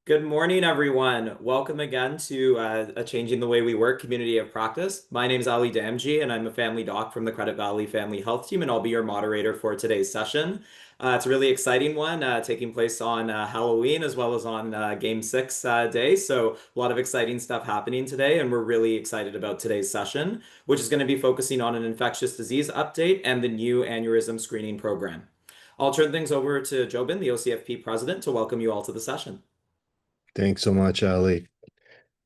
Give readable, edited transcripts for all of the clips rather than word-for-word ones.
Good morning, everyone. Welcome again to a Changing the Way We Work community of practice. My name is Ali Damji, and I'm a family doc from the Credit Valley Family Health Team, and I'll be your moderator for today's session. It's a really exciting one, taking place on Halloween as well as on Game 6 day. So, a lot of exciting stuff happening today, and we're really excited about today's session, which is going to be focusing on an infectious disease update and the new aneurysm screening program. I'll turn things over to Jobin, the OCFP president, to welcome you all to the session. Thanks so much, Ali.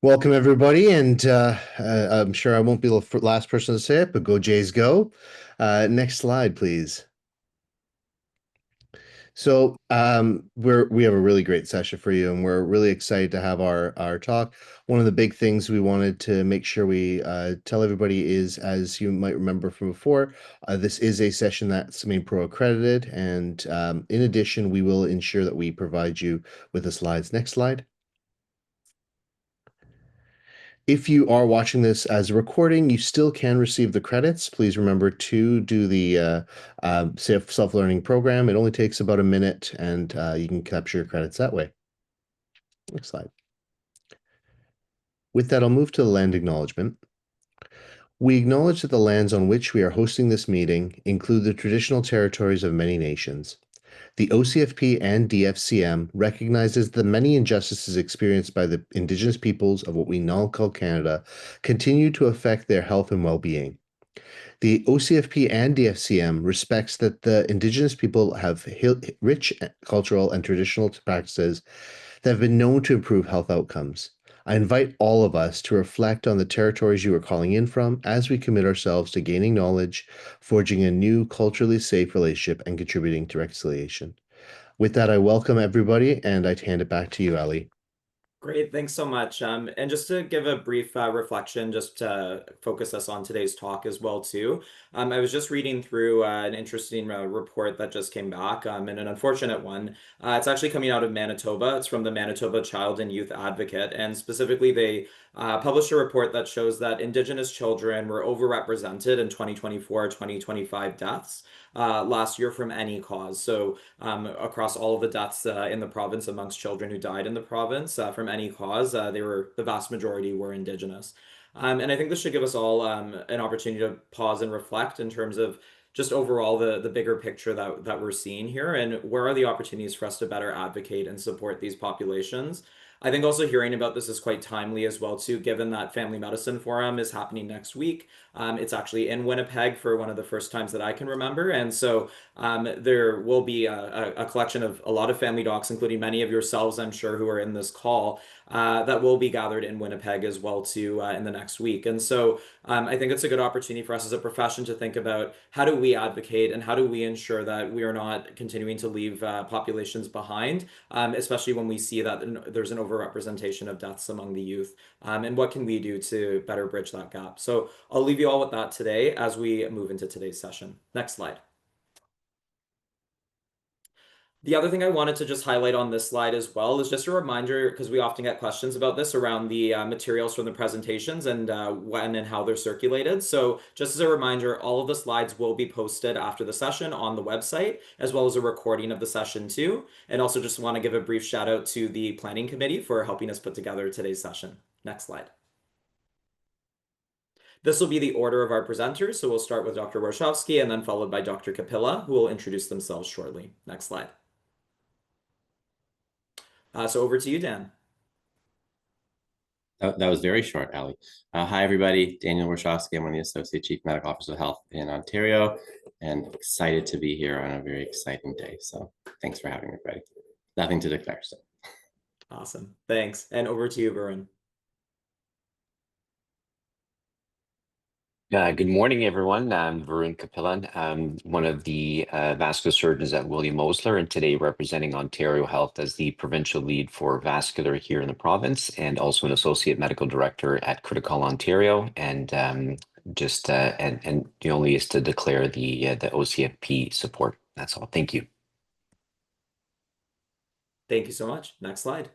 Welcome, everybody. And I'm sure I won't be the last person to say it, but go Jays go. Next slide, please. So we have a really great session for you, and we're really excited to have our talk. One of the big things we wanted to make sure we tell everybody is, as you might remember from before, this is a session that's Pro accredited, and in addition, we will ensure that we provide you with the slides. Next slide. If you are watching this as a recording, you still can receive the credits. Please remember to do the self-learning program. It only takes about a minute, and you can capture your credits that way. Next slide. With that, I'll move to the land acknowledgement. We acknowledge that the lands on which we are hosting this meeting include the traditional territories of many nations. The OCFP and DFCM recognizes the many injustices experienced by the Indigenous peoples of what we now call Canada continue to affect their health and well-being. The OCFP and DFCM respects that the Indigenous people have rich cultural and traditional practices that have been known to improve health outcomes. I invite all of us to reflect on the territories you are calling in from as we commit ourselves to gaining knowledge, forging a new culturally safe relationship, and contributing to reconciliation. With that, I welcome everybody, and I hand it back to you, Ali. Great, thanks so much. And just to give a brief reflection, just to focus us on today's talk as well too. I was just reading through an interesting report that just came back, and an unfortunate one. It's actually coming out of Manitoba. It's from the Manitoba Child and Youth Advocate, and specifically they published a report that shows that Indigenous children were overrepresented in 2024-2025 deaths last year from any cause. So across all of the deaths in the province amongst children who died in the province from any cause, the vast majority were Indigenous. And I think this should give us all an opportunity to pause and reflect in terms of just overall the bigger picture that we're seeing here, and where are the opportunities for us to better advocate and support these populations. I think also hearing about this is quite timely as well too, given that Family Medicine Forum is happening next week. It's actually in Winnipeg for one of the first times that I can remember, and so there will be a collection of a lot of family docs, including many of yourselves, I'm sure, who are in this call, that will be gathered in Winnipeg as well too in the next week. And so I think it's a good opportunity for us as a profession to think about how do we advocate and how do we ensure that we are not continuing to leave populations behind, especially when we see that there's an overrepresentation of deaths among the youth. And what can we do to better bridge that gap? So I'll leave you all with that today as we move into today's session. Next slide. The other thing I wanted to just highlight on this slide as well is just a reminder, because we often get questions about this around the materials from the presentations and when and how they're circulated. So just as a reminder, all of the slides will be posted after the session on the website, as well as a recording of the session too. And also just want to give a brief shout out to the planning committee for helping us put together today's session. Next slide. This will be the order of our presenters. So we'll start with Dr. Warshafsky and then followed by Dr. Kapila, who will introduce themselves shortly. Next slide. So over to you, Dan. That was very short, Ali. Hi, everybody. Daniel Warshafsky. I'm one of the Associate Chief Medical Officers of Health in Ontario, and excited to be here on a very exciting day. So thanks for having me, everybody. Nothing to declare. So. Awesome. Thanks. And over to you, Varun. Good morning, everyone. I'm Varun Kapila. I'm one of the vascular surgeons at William Osler, and today representing Ontario Health as the provincial lead for vascular here in the province, and also an associate medical director at Criticall Ontario. And and the only is to declare the OCFP support. That's all. Thank you. Thank you so much. Next slide.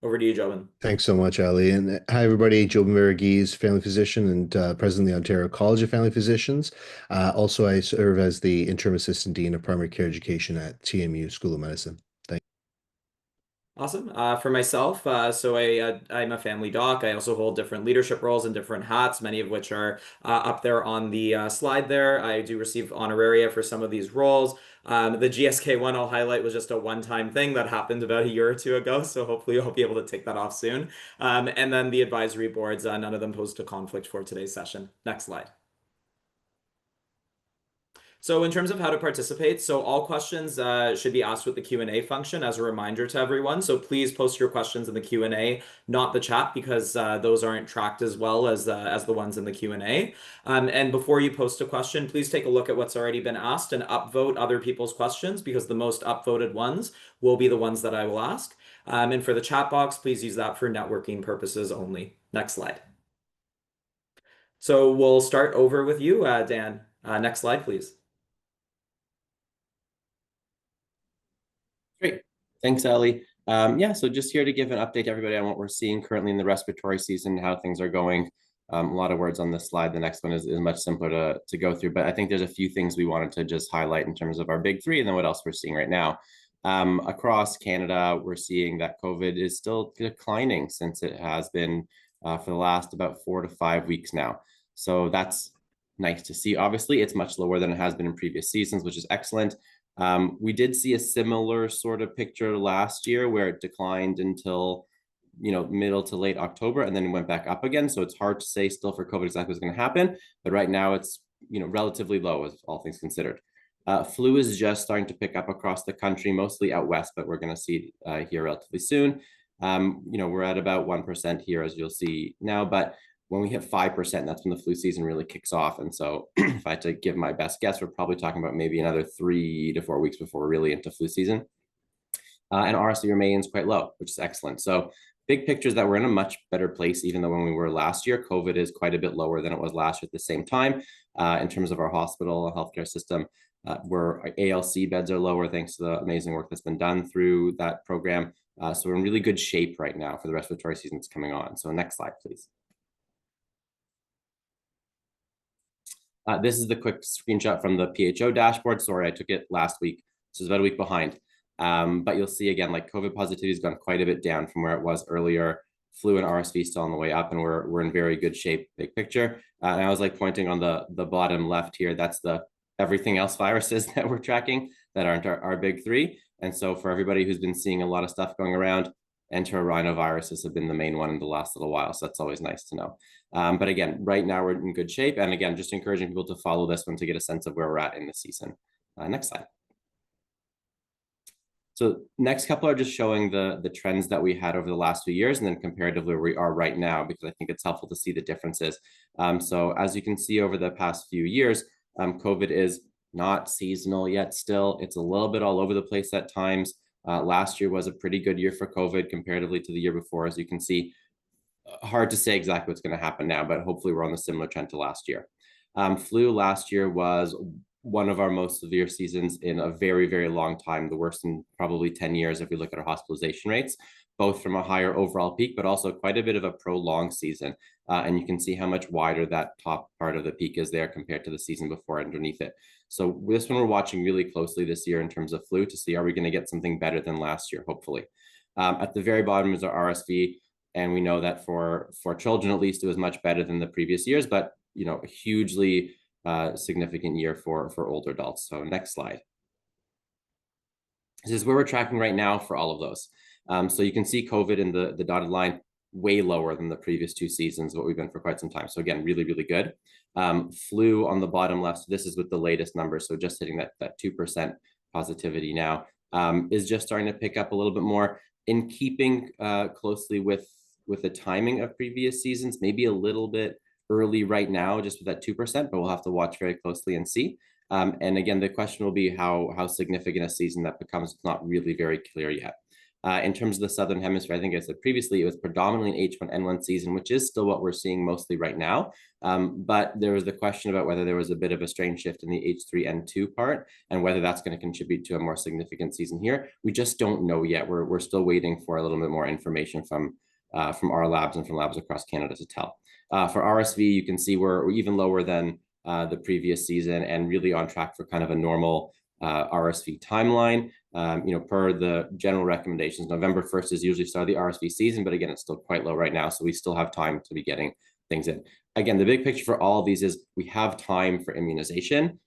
Over to you, Jobin. Thanks so much, Ali. And hi, everybody. Jobin Varughese, family physician and president of the Ontario College of Family Physicians. Also, I serve as the interim assistant dean of primary care education at TMU School of Medicine. Awesome. For myself, I'm a family doc. I also hold different leadership roles and different hats, many of which are up there on the slide there. I do receive honoraria for some of these roles. The GSK one I'll highlight was just a one-time thing that happened about a year or two ago, so hopefully I'll be able to take that off soon. And then the advisory boards, none of them pose a conflict for today's session. Next slide. So in terms of how to participate, so all questions should be asked with the Q&A function as a reminder to everyone. So please post your questions in the Q&A, not the chat, because those aren't tracked as well as the ones in the Q&A. And before you post a question, please take a look at what's already been asked and upvote other people's questions, because the most upvoted ones will be the ones that I will ask. And for the chat box, please use that for networking purposes only. Next slide. So we'll start over with you, Dan. Next slide, please. Great. Thanks, Ellie. Yeah, so just here to give an update to everybody on what we're seeing currently in the respiratory season, how things are going. A lot of words on this slide. The next one is much simpler to go through, but I think there's a few things we wanted to just highlight in terms of our big three and then what else we're seeing right now. Across Canada, we're seeing that COVID is still declining since it has been for the last about 4 to 5 weeks now. So that's nice to see. Obviously, it's much lower than it has been in previous seasons, which is excellent. We did see a similar sort of picture last year where it declined until middle to late October and then went back up again. So it's hard to say still for COVID exactly what's going to happen, but right now it's relatively low as all things considered. Flu is just starting to pick up across the country, mostly out west, but we're going to see here relatively soon. We're at about 1% here, as you'll see now, but when we hit 5%, that's when the flu season really kicks off. And so if I had to give my best guess, we're probably talking about maybe another 3 to 4 weeks before we're really into flu season. And RSV remains quite low, which is excellent. So big picture is that we're in a much better place, even though when we were last year, COVID is quite a bit lower than it was last year at the same time. In terms of our hospital and healthcare system, where ALC beds are lower, thanks to the amazing work that's been done through that program. So we're in really good shape right now for the respiratory season that's coming on. So next slide, please. This is the quick screenshot from the PHO dashboard. Sorry, I took it last week. So it's about a week behind. But you'll see again, like COVID positivity has gone quite a bit down from where it was earlier. Flu and RSV still on the way up, and we're in very good shape, big picture. And I was like pointing on the bottom left here, that's the everything else viruses that we're tracking that aren't our big three. And so for everybody who's been seeing a lot of stuff going around, enterorhinoviruses have been the main one in the last little while. So that's always nice to know. But again, right now we're in good shape. And again, just encouraging people to follow this one to get a sense of where we're at in the season. Next slide. So next couple are just showing the trends that we had over the last few years and then comparatively where we are right now, because I think it's helpful to see the differences. So as you can see over the past few years, COVID is not seasonal yet still. It's a little bit all over the place at times. Last year was a pretty good year for COVID comparatively to the year before, as you can see. Hard to say exactly what's going to happen now, but hopefully we're on a similar trend to last year. Flu last year was one of our most severe seasons in a very, very long time, the worst in probably 10 years if we look at our hospitalization rates, both from a higher overall peak, but also quite a bit of a prolonged season. And you can see how much wider that top part of the peak is there compared to the season before underneath it. So this one we're watching really closely this year in terms of flu to see, are we going to get something better than last year, hopefully. At the very bottom is our RSV. And we know that for children, at least, it was much better than the previous years, but a hugely significant year for older adults. So next slide. This is where we're tracking right now for all of those. So you can see COVID in the dotted line way lower than the previous 2 seasons, what we've been for quite some time. So again, really, really good. Flu on the bottom left, so this is with the latest numbers. So just hitting that 2% positivity now is just starting to pick up a little bit more in keeping closely with the timing of previous seasons, maybe a little bit early right now, just with that 2%, but we'll have to watch very closely and see. And again, the question will be how significant a season that becomes. It's not really very clear yet. In terms of the Southern Hemisphere, I think I said previously, it was predominantly an H1N1 season, which is still what we're seeing mostly right now. But there was the question about whether there was a bit of a strain shift in the H3N2 part and whether that's going to contribute to a more significant season here. We just don't know yet. We're still waiting for a little bit more information from our labs and from labs across Canada to tell. For RSV, you can see we're even lower than the previous season and really on track for kind of a normal RSV timeline. Per the general recommendations, November 1st is usually start of the RSV season, but again, it's still quite low right now, so we still have time to be getting things in. Again, the big picture for all of these is we have time for immunization.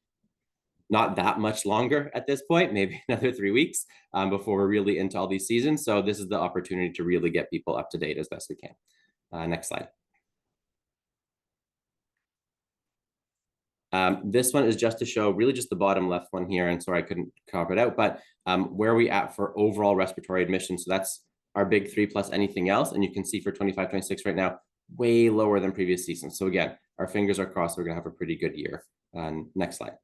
Not that much longer at this point, maybe another 3 weeks before we're really into all these seasons. So this is the opportunity to really get people up to date as best we can. Next slide. This one is just to show really just the bottom left one here. And sorry, I couldn't carve it out, but where are we at for overall respiratory admissions? So that's our big 3 plus anything else. And you can see for 25-26 right now, way lower than previous seasons. So again, our fingers are crossed. We're going to have a pretty good year. Next slide.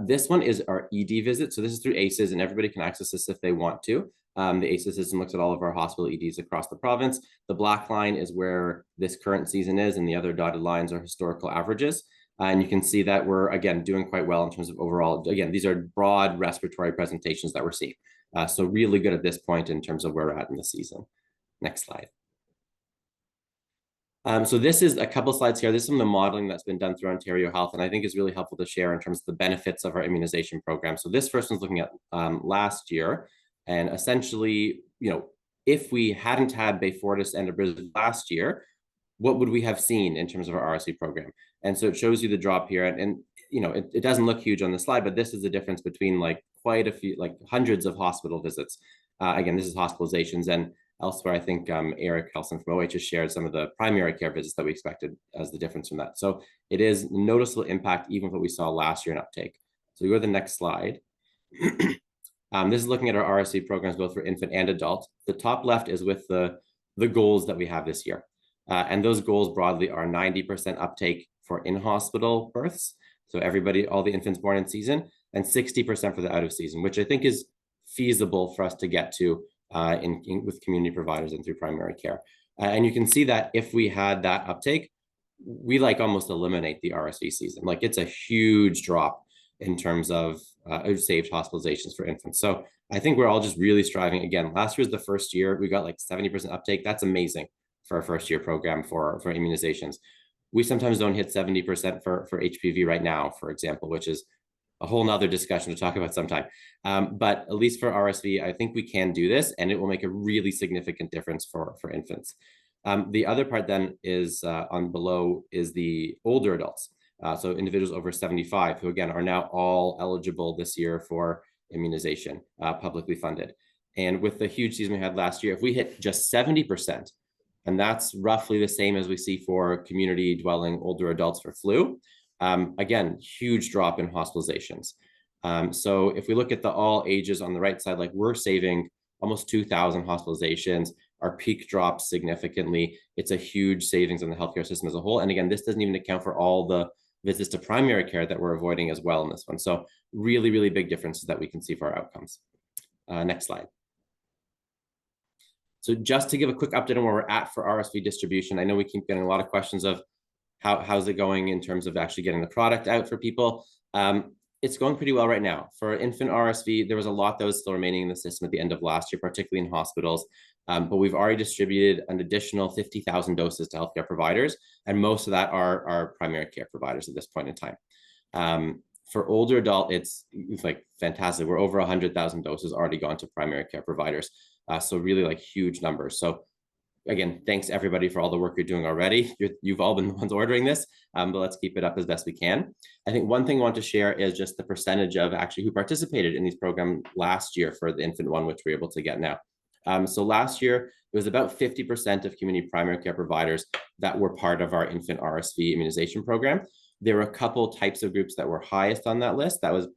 This one is our ED visit. So this is through ACES, and everybody can access this if they want to. The ACES system looks at all of our hospital EDs across the province. The black line is where this current season is, and the other dotted lines are historical averages. And you can see that we're, again, doing quite well in terms of overall. Again, these are broad respiratory presentations that we're seeing. So really good at this point in terms of where we're at in the season. Next slide. So this is a couple slides here. This is some of the modeling that's been done through Ontario Health, and I think is really helpful to share in terms of the benefits of our immunization program. So this first one's looking at last year, and essentially, if we hadn't had Beyfortus and Aneurysm last year, what would we have seen in terms of our RSV program? And so it shows you the drop here, and it doesn't look huge on the slide, but this is the difference between like quite a few, like hundreds of hospital visits. Again, this is hospitalizations, and elsewhere, I think Eric Helson from OH has shared some of the primary care visits that we expected as the difference from that. So it is noticeable impact, even what we saw last year in uptake. So we go to the next slide. This is looking at our RSV programs, both for infant and adult. The top left is with the goals that we have this year. And those goals broadly are 90% uptake for in-hospital births. So everybody, all the infants born in season, and 60% for the out of season, which I think is feasible for us to get to with community providers and through primary care. And you can see that if we had that uptake, we like almost eliminate the RSV season. Like it's a huge drop in terms of saved hospitalizations for infants. So I think we're all just really striving. Again, last year was the first year. We got like 70% uptake. That's amazing for our first year program for immunizations. We sometimes don't hit 70% for HPV right now, for example, which is a whole nother discussion to talk about sometime. But at least for RSV, I think we can do this, and it will make a really significant difference for infants. The other part then is on below is the older adults. So individuals over 75 who, again, are now all eligible this year for immunization, publicly funded. And with the huge season we had last year, if we hit just 70%, and that's roughly the same as we see for community dwelling older adults for flu, again, huge drop in hospitalizations. So if we look at the all ages on the right side, like we're saving almost 2,000 hospitalizations. Our peak drops significantly. It's a huge savings in the healthcare system as a whole. And again, this doesn't even account for all the visits to primary care that we're avoiding as well in this one. So really, really big differences that we can see for our outcomes. Next slide. So just to give a quick update on where we're at for RSV distribution, I know we keep getting a lot of questions of how's it going in terms of actually getting the product out for people. It's going pretty well right now. For infant RSV, there was a lot that was still remaining in the system at the end of last year, particularly in hospitals. But we've already distributed an additional 50,000 doses to healthcare providers, and most of that are primary care providers at this point in time. For older adult, it's like fantastic. We're over 100,000 doses already gone to primary care providers. So really like huge numbers. So again, thanks everybody for all the work you're doing already. You've all been the ones ordering this, but let's keep it up as best we can. I think one thing I want to share is just the percentage of actually who participated in these programs last year for the infant one, which we're able to get now. So last year, it was about 50% of community primary care providers that were part of our infant RSV immunization program. There were a couple types of groups that were highest on that list. That was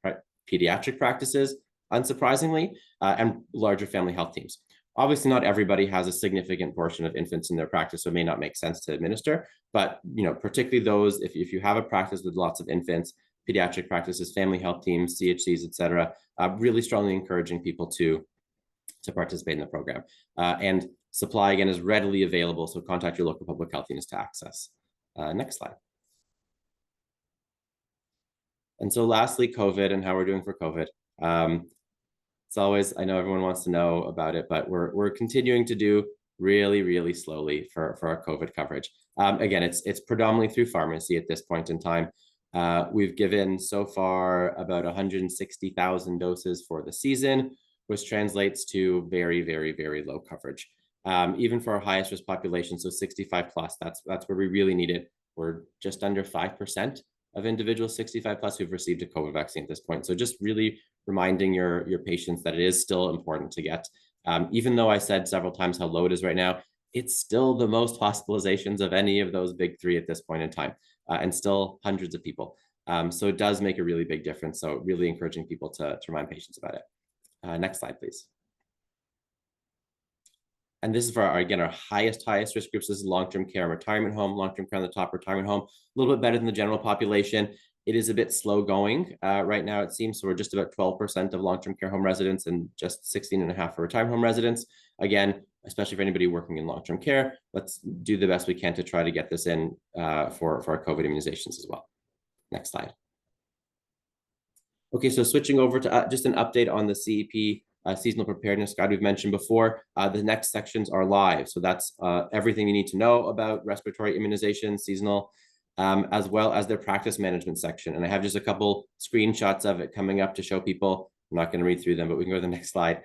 pediatric practices, unsurprisingly, and larger family health teams. Obviously, not everybody has a significant portion of infants in their practice, so it may not make sense to administer. But particularly those, if you have a practice with lots of infants, pediatric practices, family health teams, CHCs, et cetera, really strongly encouraging people to participate in the program. And supply, again, is readily available, so contact your local public health units to access. Next slide. And so lastly, COVID and how we're doing for COVID. It's always, I know everyone wants to know about it, but we're continuing to do really, really slowly for our COVID coverage. Again, it's predominantly through pharmacy at this point in time. We've given so far about 160,000 doses for the season, which translates to very, very, very low coverage. Even for our highest risk population, so 65 plus, that's where we really need it. We're just under 5% of individuals 65 plus who've received a COVID vaccine at this point. So just really reminding your patients that it is still important to get. Even though I said several times how low it is right now, it's still the most hospitalizations of any of those big three at this point in time, and still hundreds of people. So it does make a really big difference. So really encouraging people to remind patients about it. Next slide, please. And this is for our, again, our highest risk groups. This is long-term care and retirement home, long-term care on the top, retirement home, a little bit better than the general population. It is a bit slow going right now, it seems. So we're just about 12% of long-term care home residents and just 16.5% for retirement home residents. Again, especially for anybody working in long-term care, let's do the best we can to try to get this in for our COVID immunizations as well. Next slide. Okay, so switching over to just an update on the CEP seasonal preparedness guide we've mentioned before. The next sections are live. So that's everything you need to know about respiratory immunization, seasonal, as well as their practice management section. And I have just a couple screenshots of it coming up to show people. I'm not going to read through them, but we can go to the next slide.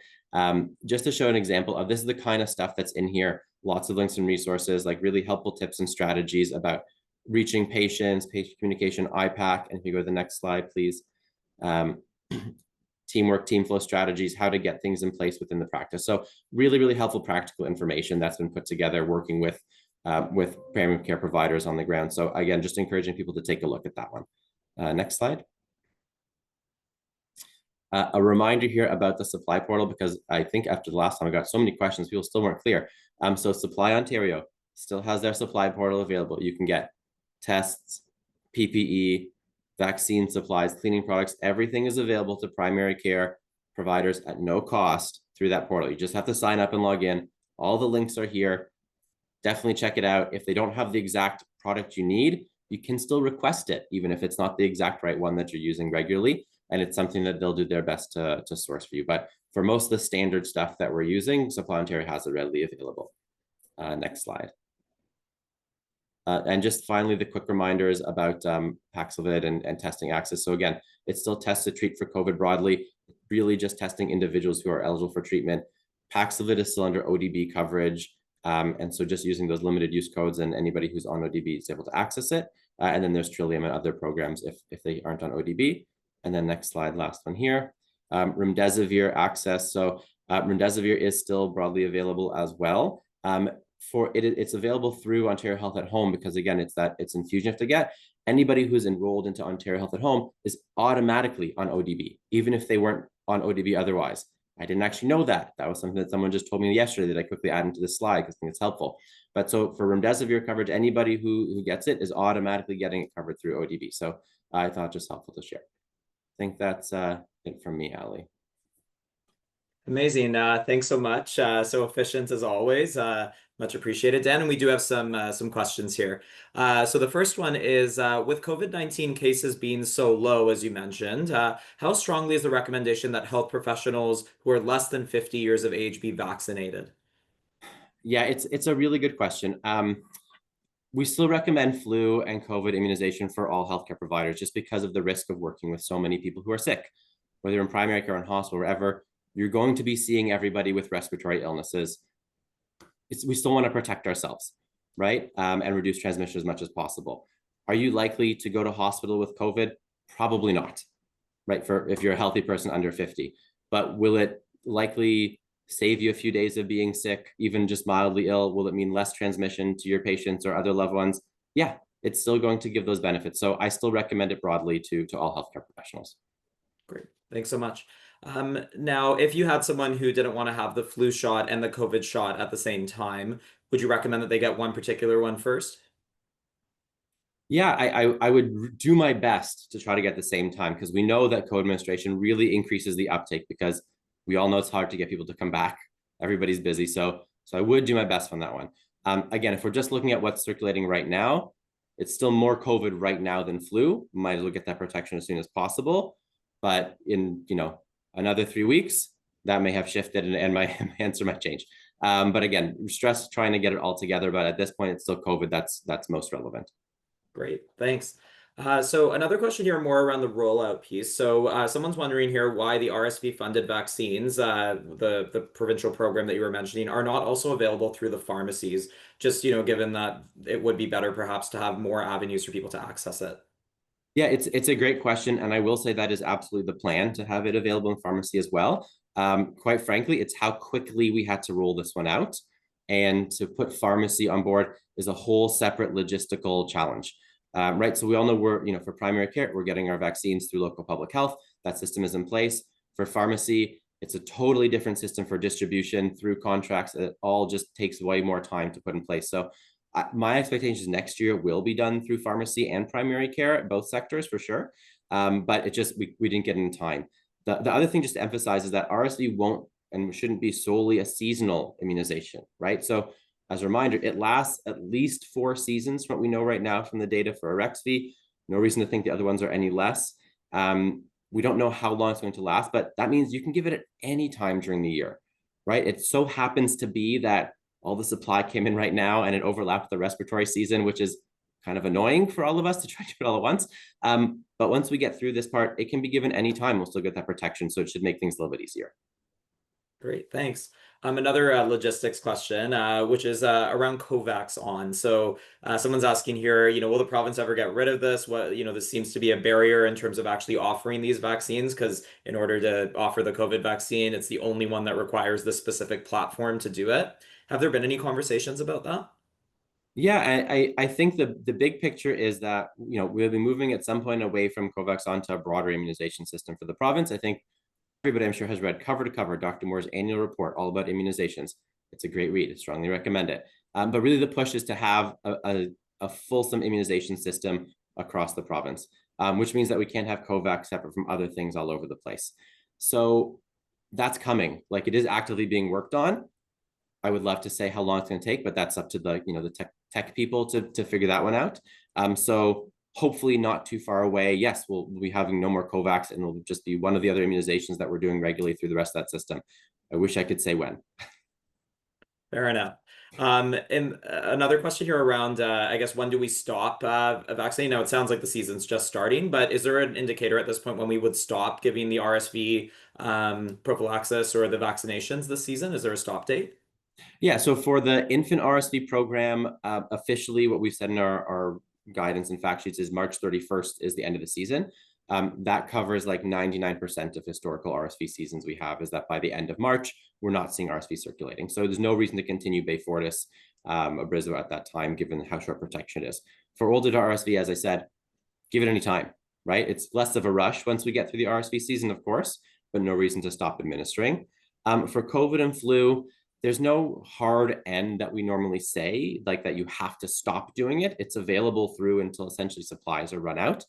Just to show an example of this is the kind of stuff that's in here. Lots of links and resources, like really helpful tips and strategies about reaching patients, patient communication, IPAC. And if you go to the next slide, please. Teamwork, team flow strategies, how to get things in place within the practice. So really, really helpful practical information that's been put together working with primary care providers on the ground. So again, just encouraging people to take a look at that one. Next slide. A reminder here about the supply portal, because I think after the last time I got so many questions, people still weren't clear. So Supply Ontario still has their supply portal available. You can get tests, PPE, vaccine supplies, cleaning products, everything is available to primary care providers at no cost through that portal. You just have to sign up and log in. All the links are here. Definitely check it out. If they don't have the exact product you need, you can still request it, even if it's not the exact right one that you're using regularly. And it's something that they'll do their best to source for you. But for most of the standard stuff that we're using, Supply Ontario has it readily available. Next slide. And just finally, the quick reminders about Paxlovid and testing access. So again, it's still test to treat for COVID broadly, really just testing individuals who are eligible for treatment. Paxlovid is still under ODB coverage. And so just using those limited use codes, and anybody who's on ODB is able to access it. And then there's Trillium and other programs if they aren't on ODB. And then next slide, last one here. Remdesivir access. So Remdesivir is still broadly available as well. It's available through Ontario Health at Home, because again, it's infusion you have to get. Anybody who's enrolled into Ontario Health at Home is automatically on ODB, even if they weren't on ODB otherwise. I didn't actually know that. That was something that someone just told me yesterday that I quickly added into this slide because I think it's helpful. But so for Remdesivir coverage, anybody who gets it is automatically getting it covered through ODB. So I thought just helpful to share. I think that's it from me, Ali. Amazing. Thanks so much. So efficient as always. Much appreciated, Dan. And we do have some questions here. So the first one is, with COVID-19 cases being so low, as you mentioned, how strongly is the recommendation that health professionals who are less than 50 years of age be vaccinated? Yeah, it's a really good question. We still recommend flu and COVID immunization for all healthcare providers, just because of the risk of working with so many people who are sick, whether you're in primary care or in hospital, wherever. You're going to be seeing everybody with respiratory illnesses. We still want to protect ourselves, right? And reduce transmission as much as possible. Are you likely to go to hospital with COVID? Probably not, right? If you're a healthy person under 50. But will it likely save you a few days of being sick, even just mildly ill? Will it mean less transmission to your patients or other loved ones? Yeah, it's still going to give those benefits. So I still recommend it broadly to all healthcare professionals. Great. Thanks so much. Now, if you had someone who didn't want to have the flu shot and the COVID shot at the same time, would you recommend that they get one particular one first? Yeah, I would do my best to try to get the same time, because we know that co-administration really increases the uptake, because we all know it's hard to get people to come back. Everybody's busy. So I would do my best on that one. Again, if we're just looking at what's circulating right now, it's still more COVID right now than flu. Might as well get that protection as soon as possible. But in another 3 weeks, that may have shifted and my answer might change. But again, stress trying to get it all together. But at this point, it's still COVID that's most relevant. Great, thanks. So another question here more around the rollout piece. So someone's wondering here why the RSV funded vaccines, the provincial program that you were mentioning, are not also available through the pharmacies, just, given that it would be better perhaps to have more avenues for people to access it. Yeah, it's a great question, and I will say that is absolutely the plan to have it available in pharmacy as well. Quite frankly, it's how quickly we had to roll this one out, and to put pharmacy on board is a whole separate logistical challenge. Right, so we all know for primary care, we're getting our vaccines through local public health. That system is in place. For pharmacy, it's a totally different system for distribution through contracts. It all just takes way more time to put in place. So my expectation is next year will be done through pharmacy and primary care, both sectors for sure. But it just, we didn't get in time. The other thing just to emphasize is that RSV won't and shouldn't be solely a seasonal immunization, right? So as a reminder, it lasts at least 4 seasons from what we know right now from the data for Arexvy. No reason to think the other ones are any less. We don't know how long it's going to last, but that means you can give it at any time during the year, right? It so happens to be that all the supply came in right now and it overlapped the respiratory season, which is kind of annoying for all of us to try to do it all at once. But once we get through this part, it can be given anytime. We'll still get that protection. So it should make things a little bit easier. Great, thanks. Another logistics question, which is around COVAX on. So someone's asking here, will the province ever get rid of this? This seems to be a barrier in terms of actually offering these vaccines, because in order to offer the COVID vaccine, it's the only one that requires the specific platform to do it. Have there been any conversations about that? Yeah, I think the big picture is that, we'll be moving at some point away from COVAX onto a broader immunization system for the province. I think everybody, I'm sure, has read cover to cover Dr. Moore's annual report all about immunizations. It's a great read. I strongly recommend it. But really the push is to have a fulsome immunization system across the province, which means that we can't have COVAX separate from other things all over the place. So that's coming. Like, it is actively being worked on. I would love to say how long it's going to take, but that's up to the tech people to figure that one out. So hopefully not too far away. Yes, we'll be having no more COVAX, and it'll just be one of the other immunizations that we're doing regularly through the rest of that system. I wish I could say when. Fair enough. And another question here around, I guess, when do we stop vaccinating? Now, it sounds like the season's just starting, but is there an indicator at this point when we would stop giving the RSV prophylaxis or the vaccinations this season? Is there a stop date? Yeah, so for the infant RSV program, officially what we've said in our guidance and fact sheets is March 31st is the end of the season. That covers like 99% of historical RSV seasons we have, is that by the end of March, we're not seeing RSV circulating. So there's no reason to continue Beyfortus, Abrysvo at that time, given how short protection it is. For older RSV, as I said, give it any time, right? It's less of a rush once we get through the RSV season, of course, but no reason to stop administering. For COVID and flu, there's no hard end that we normally say, like that you have to stop doing it. It's available through until essentially supplies are run out.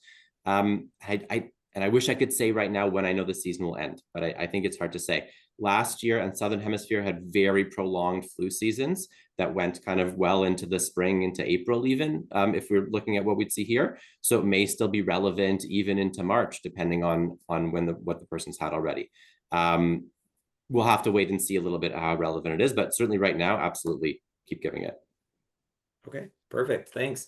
I wish I could say right now when I know the season will end, but I think it's hard to say. Last year and Southern Hemisphere had very prolonged flu seasons that went kind of well into the spring, into April even, if we're looking at what we'd see here. So it may still be relevant even into March, depending on what the person's had already. We'll have to wait and see a little bit how relevant it is, but certainly right now, absolutely keep giving it. Okay, perfect. Thanks.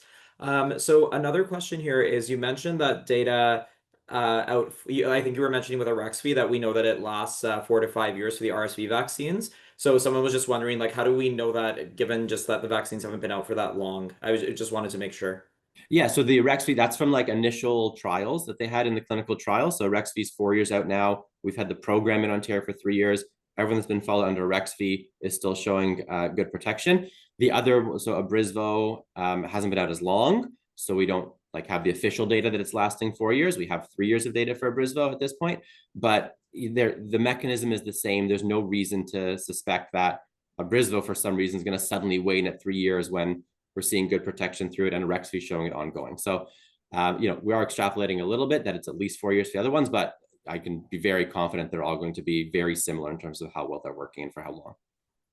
So another question here is, you mentioned that data I think you were mentioning with Arexvy that we know that it lasts 4 to 5 years for the RSV vaccines. So someone was just wondering, like, how do we know that, given just that the vaccines haven't been out for that long? Just wanted to make sure. Yeah, so the Arexvy, that's from like initial trials that they had in the clinical trial. So Arexvy's 4 years out now. We've had the program in Ontario for 3 years. Everyone that's been followed under Arexvy is still showing good protection. The other, so Abrysvo hasn't been out as long, so we don't have the official data that it's lasting 4 years. We have 3 years of data for Abrysvo at this point, but the mechanism is the same. There's no reason to suspect that Abrysvo for some reason is going to suddenly wane at 3 years when we're seeing good protection through it and Arexvy showing it ongoing. So, we are extrapolating a little bit that it's at least 4 years for the other ones, but I can be very confident they're all going to be very similar in terms of how well they're working and for how long.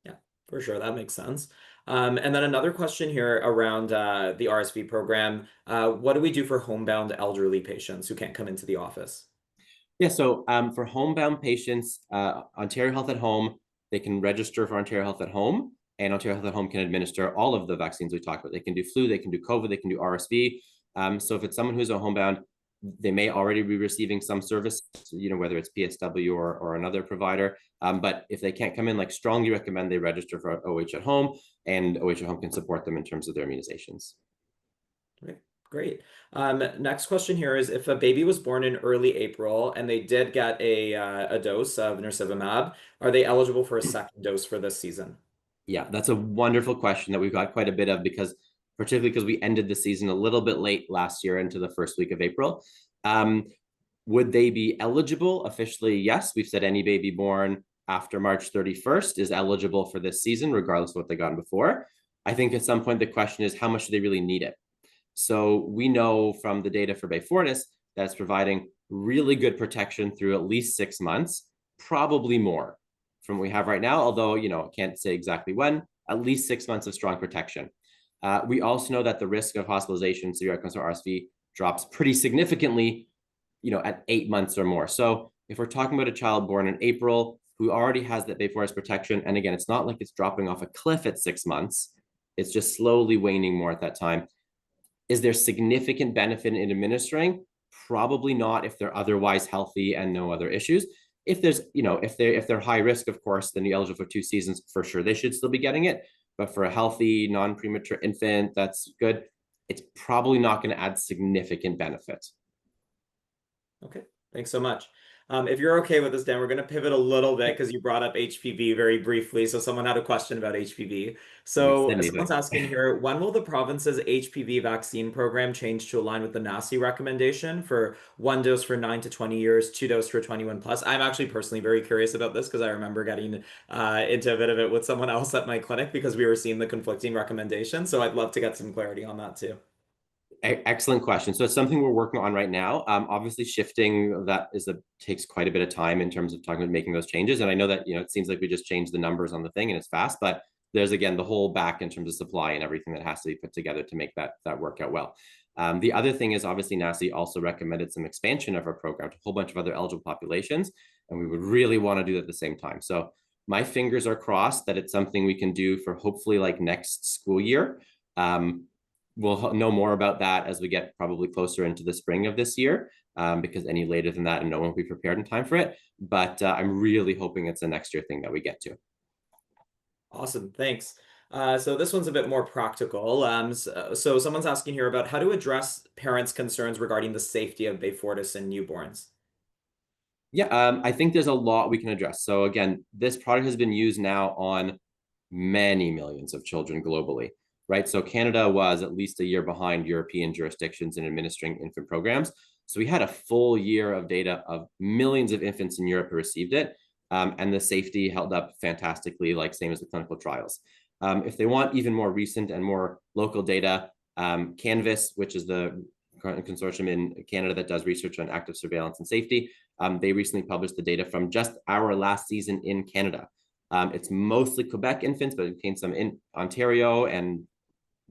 Yeah, for sure. That makes sense. And then another question here around the RSV program. What do we do for homebound elderly patients who can't come into the office? Yeah, so for homebound patients, Ontario Health at Home, they can register for Ontario Health at Home, and Ontario Health at Home can administer all of the vaccines we talked about. They can do flu, they can do COVID, they can do RSV. So if it's someone who's a homebound, they may already be receiving some service, whether it's PSW or another provider. But if they can't come in, like strongly recommend they register for OH at home, and OH at home can support them in terms of their immunizations. Okay, great. Next question here is, if a baby was born in early April and they did get a dose of nirsevimab, are they eligible for a second dose for this season? Yeah, that's a wonderful question that we've got quite a bit of, particularly because we ended the season a little bit late last year into the first week of April. Would they be eligible? Officially, yes. We've said any baby born after March 31st is eligible for this season, regardless of what they got before. I think at some point the question is, how much do they really need it? So we know from the data for Beyfortus that it's providing really good protection through at least 6 months, probably more from what we have right now, although, I can't say exactly when, at least 6 months of strong protection. We also know that the risk of hospitalization, severe outcomes for RSV, drops pretty significantly, at 8 months or more. So if we're talking about a child born in April who already has that Beyfortus protection, and again, it's not like it's dropping off a cliff at 6 months, it's just slowly waning more at that time. Is there significant benefit in administering? Probably not if they're otherwise healthy and no other issues. If there's, if they're high risk, of course, then you're eligible for 2 seasons for sure. They should still be getting it. But for a healthy, non-premature infant, that's good. It's probably not going to add significant benefit. Okay, thanks so much. If you're okay with this, Dan, we're going to pivot a little bit because you brought up HPV very briefly. So someone had a question about HPV. So someone's asking here, when will the province's HPV vaccine program change to align with the NACI recommendation for 1 dose for 9 to 20 years, 2 dose for 21 plus? I'm actually personally very curious about this because I remember getting into a bit of it with someone else at my clinic because we were seeing the conflicting recommendations. So I'd love to get some clarity on that too. Excellent question. So it's something we're working on right now. Obviously, shifting that takes quite a bit of time in terms of talking about making those changes. And I know that it seems like we just changed the numbers on the thing and it's fast, but there's again the whole back in terms of supply and everything that has to be put together to make that work out well. The other thing is obviously NACI also recommended some expansion of our program to a whole bunch of other eligible populations, and we would really want to do that at the same time. So my fingers are crossed that it's something we can do for hopefully like next school year. We'll know more about that as we get probably closer into the spring of this year, because any later than that, and no one will be prepared in time for it. But I'm really hoping it's a next year thing that we get to. Awesome, thanks. So this one's a bit more practical. So someone's asking here about how to address parents' concerns regarding the safety of Beyfortus in newborns. Yeah, I think there's a lot we can address. So again, this product has been used now on many millions of children globally. Right, so Canada was at least a year behind European jurisdictions in administering infant programs. So we had a full year of data of millions of infants in Europe who received it, and the safety held up fantastically, like same as the clinical trials. If they want even more recent and more local data, Canvas, which is the consortium in Canada that does research on active surveillance and safety, they recently published the data from just our last season in Canada. It's mostly Quebec infants, but it contains some in Ontario and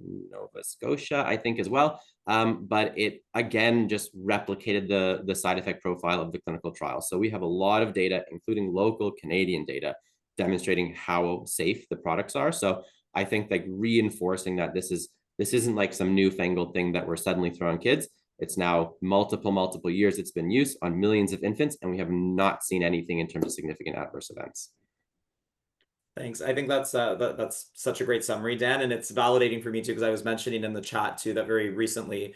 Nova Scotia, I think, as well. But it, again, just replicated the side effect profile of the clinical trial. So we have a lot of data, including local Canadian data, demonstrating how safe the products are. So I think like reinforcing that this isn't like some newfangled thing that we're suddenly throwing kids. It's now multiple years it's been used on millions of infants, and we have not seen anything in terms of significant adverse events. Thanks. I think that's such a great summary, Dan, and it's validating for me too, because I was mentioning in the chat too that very recently,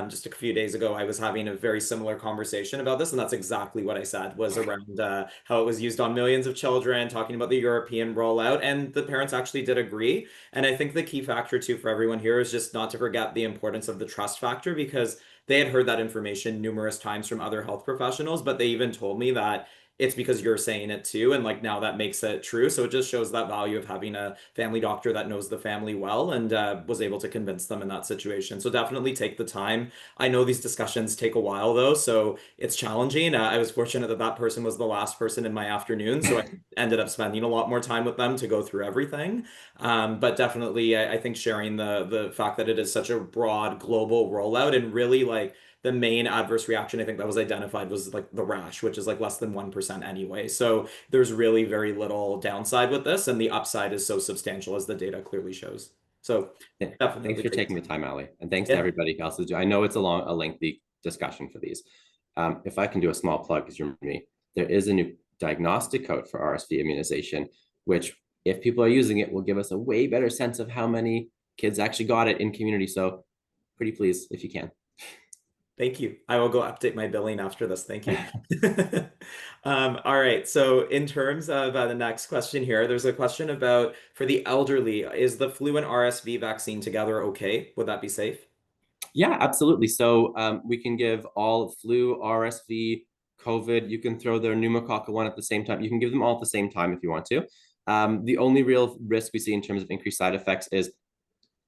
just a few days ago, I was having a very similar conversation about this, and that's exactly what I said was around how it was used on millions of children, talking about the European rollout, and the parents actually did agree. And I think the key factor too for everyone here is just not to forget the importance of the trust factor, because they had heard that information numerous times from other health professionals, but they even told me that it's because you're saying it too, and like now that makes it true. So it just shows that value of having a family doctor that knows the family well and was able to convince them in that situation. So definitely take the time. I know these discussions take a while though, so it's challenging. I was fortunate that that person was the last person in my afternoon, so I ended up spending a lot more time with them to go through everything. But definitely, I think sharing the fact that it is such a broad global rollout, and really like the main adverse reaction I think that was identified was like the rash, which is like less than 1% anyway. So there's really very little downside with this, and the upside is so substantial as the data clearly shows. So definitely Thanks for great. taking the time, Ali, and thanks to everybody else. I know it's a lengthy discussion for these. If I can do a small plug, because you're me, there is a new diagnostic code for RSV immunization, which, if people are using it, will give us a way better sense of how many kids actually got it in community. So pretty please, if you can. Thank you. I will go update my billing after this. Thank you. All right. So in terms of the next question here, there's a question about, for the elderly, is the flu and RSV vaccine together okay? Would that be safe? Yeah, absolutely. So we can give all flu, RSV, COVID. You can throw their pneumococcal one at the same time. You can give them all at the same time if you want to. The only real risk we see in terms of increased side effects is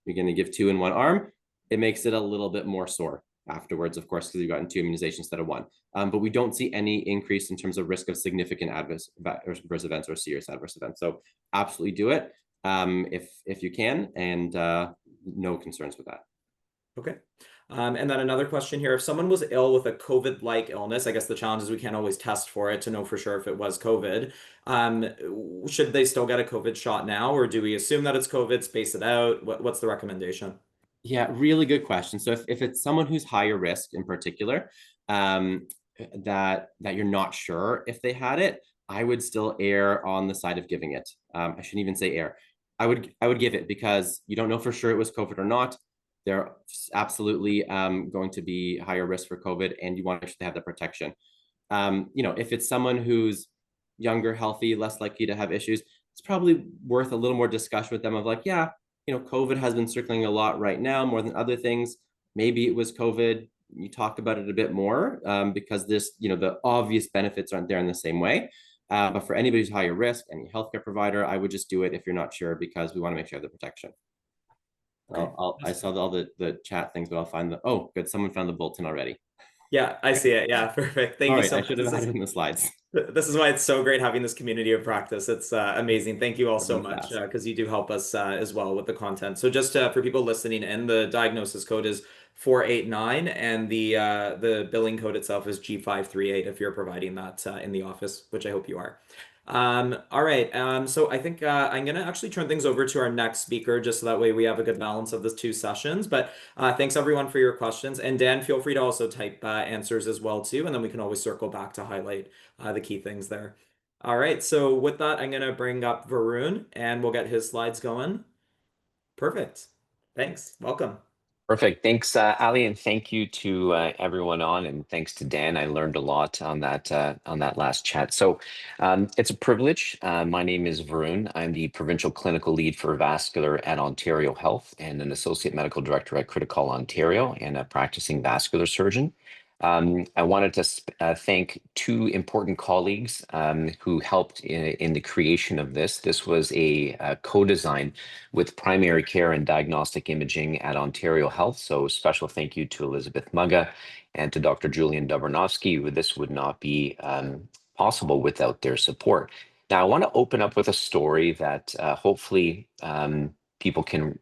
you're going to give 2 in one arm. It makes it a little bit more sore afterwards, of course, because you've gotten 2 immunizations instead of 1. But we don't see any increase in terms of risk of significant adverse events or serious adverse events. So absolutely do it if you can, and no concerns with that. Okay. And then another question here, if someone was ill with a COVID-like illness, I guess the challenge is we can't always test for it to know for sure if it was COVID. Should they still get a COVID shot now, or do we assume that it's COVID, space it out? What's the recommendation? Yeah, really good question. So if it's someone who's higher risk in particular, that you're not sure if they had it, I would still err on the side of giving it. I shouldn't even say err. I would give it, because you don't know for sure it was COVID or not. They're absolutely going to be higher risk for COVID, and you want to make sure they have the protection. If it's someone who's younger, healthy, less likely to have issues, it's probably worth a little more discussion with them of like, yeah, COVID has been circling a lot right now, more than other things. Maybe it was COVID. You talk about it a bit more because this, the obvious benefits aren't there in the same way. But for anybody who's higher risk, any healthcare provider, I would just do it if you're not sure, because we want to make sure you have the protection. Okay. I saw all the chat things, but I'll find oh, good. Someone found the bulletin already. Yeah, I see it. Yeah, perfect. Thank you so much. I should have had it in the slides. This is why it's so great having this community of practice. It's amazing. Thank you all so much, because you do help us as well with the content. So just for people listening in, the diagnosis code is 489, and the billing code itself is G538 if you're providing that in the office, which I hope you are. All right. So I think I'm going to actually turn things over to our next speaker, just so that way we have a good balance of the 2 sessions. But thanks everyone for your questions. And Dan, feel free to also type answers as well too, and then we can always circle back to highlight the key things there. All right. So with that, I'm going to bring up Varun, and we'll get his slides going. Perfect. Thanks. Welcome. Perfect. Thanks, Ali, and thank you to everyone on, and thanks to Dan. I learned a lot on that last chat. So it's a privilege. My name is Varun. I'm the Provincial Clinical Lead for Vascular at Ontario Health and an Associate Medical Director at Criticall Ontario and a practicing vascular surgeon. I wanted to thank 2 important colleagues who helped in the creation of this. This was a co-design with primary care and diagnostic imaging at Ontario Health. So special thank you to Elizabeth Mugga and to Dr. Julian Dobronovsky. This would not be possible without their support. Now, I want to open up with a story that hopefully people can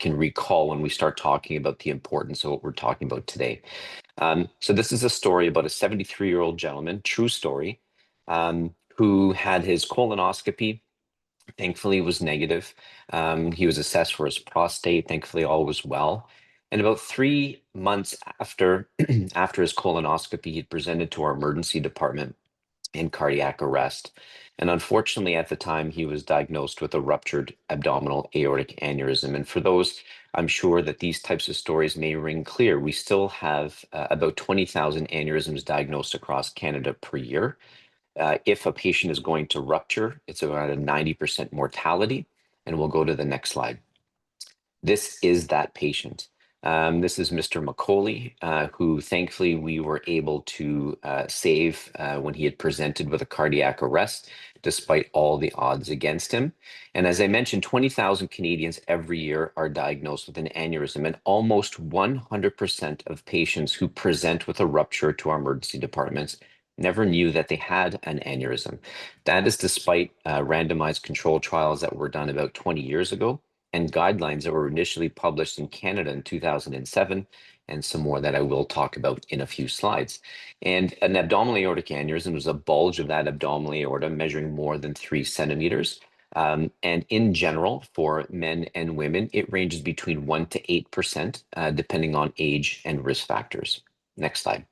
recall when we start talking about the importance of what we're talking about today. So this is a story about a 73-year-old gentleman, true story, who had his colonoscopy. Thankfully, it was negative. He was assessed for his prostate. Thankfully, all was well. And about 3 months after his colonoscopy, he presented to our emergency department in cardiac arrest. And unfortunately, at the time, he was diagnosed with a ruptured abdominal aortic aneurysm. And for those, I'm sure that these types of stories may ring clear. We still have about 20,000 aneurysms diagnosed across Canada per year. If a patient is going to rupture, it's about a 90% mortality. And we'll go to the next slide. This is that patient. This is Mr. McCauley, who thankfully we were able to save when he had presented with a cardiac arrest, despite all the odds against him. And as I mentioned, 20,000 Canadians every year are diagnosed with an aneurysm, and almost 100% of patients who present with a rupture to our emergency departments never knew that they had an aneurysm. That is despite randomized control trials that were done about 20 years ago, and guidelines that were initially published in Canada in 2007, and some more that I will talk about in a few slides. And an abdominal aortic aneurysm was a bulge of that abdominal aorta measuring more than 3 centimeters. And in general, for men and women, it ranges between 1 to 8%, depending on age and risk factors. Next slide.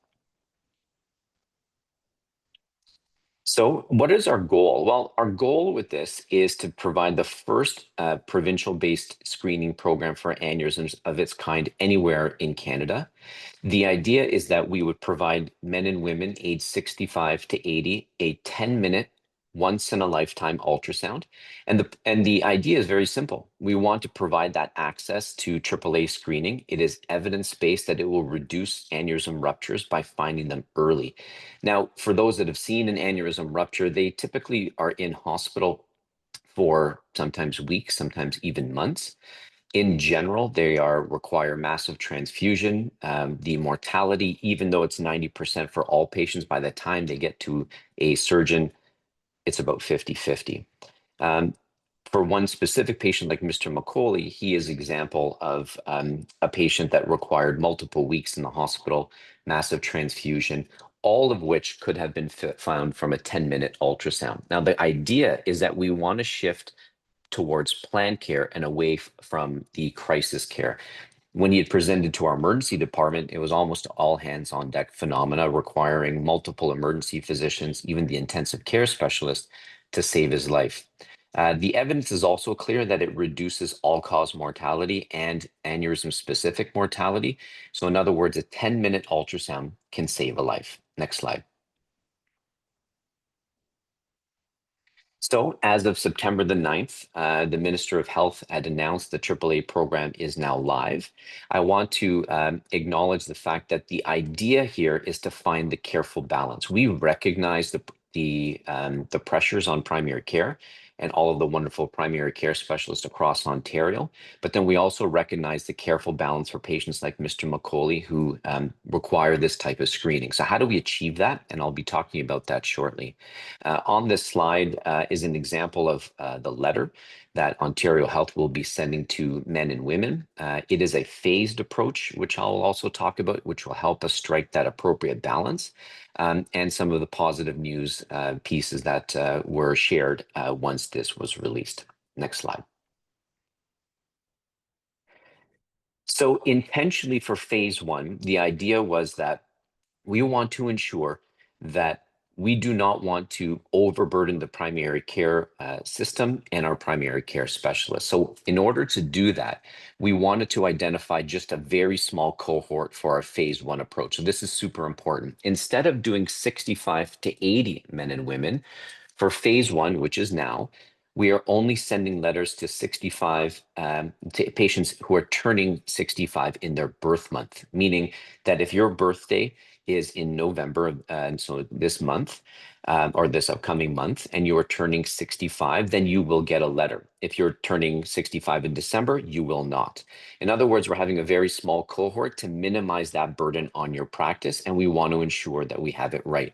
So what is our goal? Well, our goal with this is to provide the first provincial-based screening program for aneurysms of its kind anywhere in Canada. The idea is that we would provide men and women aged 65 to 80 a 10-minute, once-in-a-lifetime ultrasound. And the idea is very simple. We want to provide that access to AAA screening. It is evidence-based that it will reduce aneurysm ruptures by finding them early. Now, for those that have seen an aneurysm rupture, they typically are in hospital for sometimes weeks, sometimes even months. In general, they require massive transfusion. The mortality, even though it's 90% for all patients, by the time they get to a surgeon, it's about 50-50. For one specific patient like Mr. McCauley, he is an example of a patient that required multiple weeks in the hospital, massive transfusion, all of which could have been found from a 10-minute ultrasound. Now, the idea is that we want to shift towards planned care and away from the crisis care. When he had presented to our emergency department, it was almost all hands on deck phenomena requiring multiple emergency physicians, even the intensive care specialist, to save his life. The evidence is also clear that it reduces all-cause mortality and aneurysm-specific mortality. So in other words, a 10-minute ultrasound can save a life. Next slide. So as of September the 9th, the Minister of Health had announced the AAA program is now live. I want to acknowledge the fact that the idea here is to find the careful balance. We recognize the pressures on primary care and all of the wonderful primary care specialists across Ontario. But then we also recognize the careful balance for patients like Mr. McCauley who require this type of screening. So how do we achieve that? And I'll be talking about that shortly. On this slide is an example of the letter that Ontario Health will be sending to men and women. It is a phased approach, which I'll also talk about, which will help us strike that appropriate balance. And some of the positive news pieces that were shared once this was released. Next slide. So intentionally for phase one, the idea was that we want to ensure that we do not want to overburden the primary care system and our primary care specialists. So in order to do that, we wanted to identify just a very small cohort for our phase one approach. So this is super important. Instead of doing 65 to 80 men and women, for phase one, which is now, we are only sending letters to 65 to patients who are turning 65 in their birth month, meaning that if your birthday is in November, and so this month, or this upcoming month, and you are turning 65, then you will get a letter. If you're turning 65 in December, you will not. In other words, we're having a very small cohort to minimize that burden on your practice, and we want to ensure that we have it right.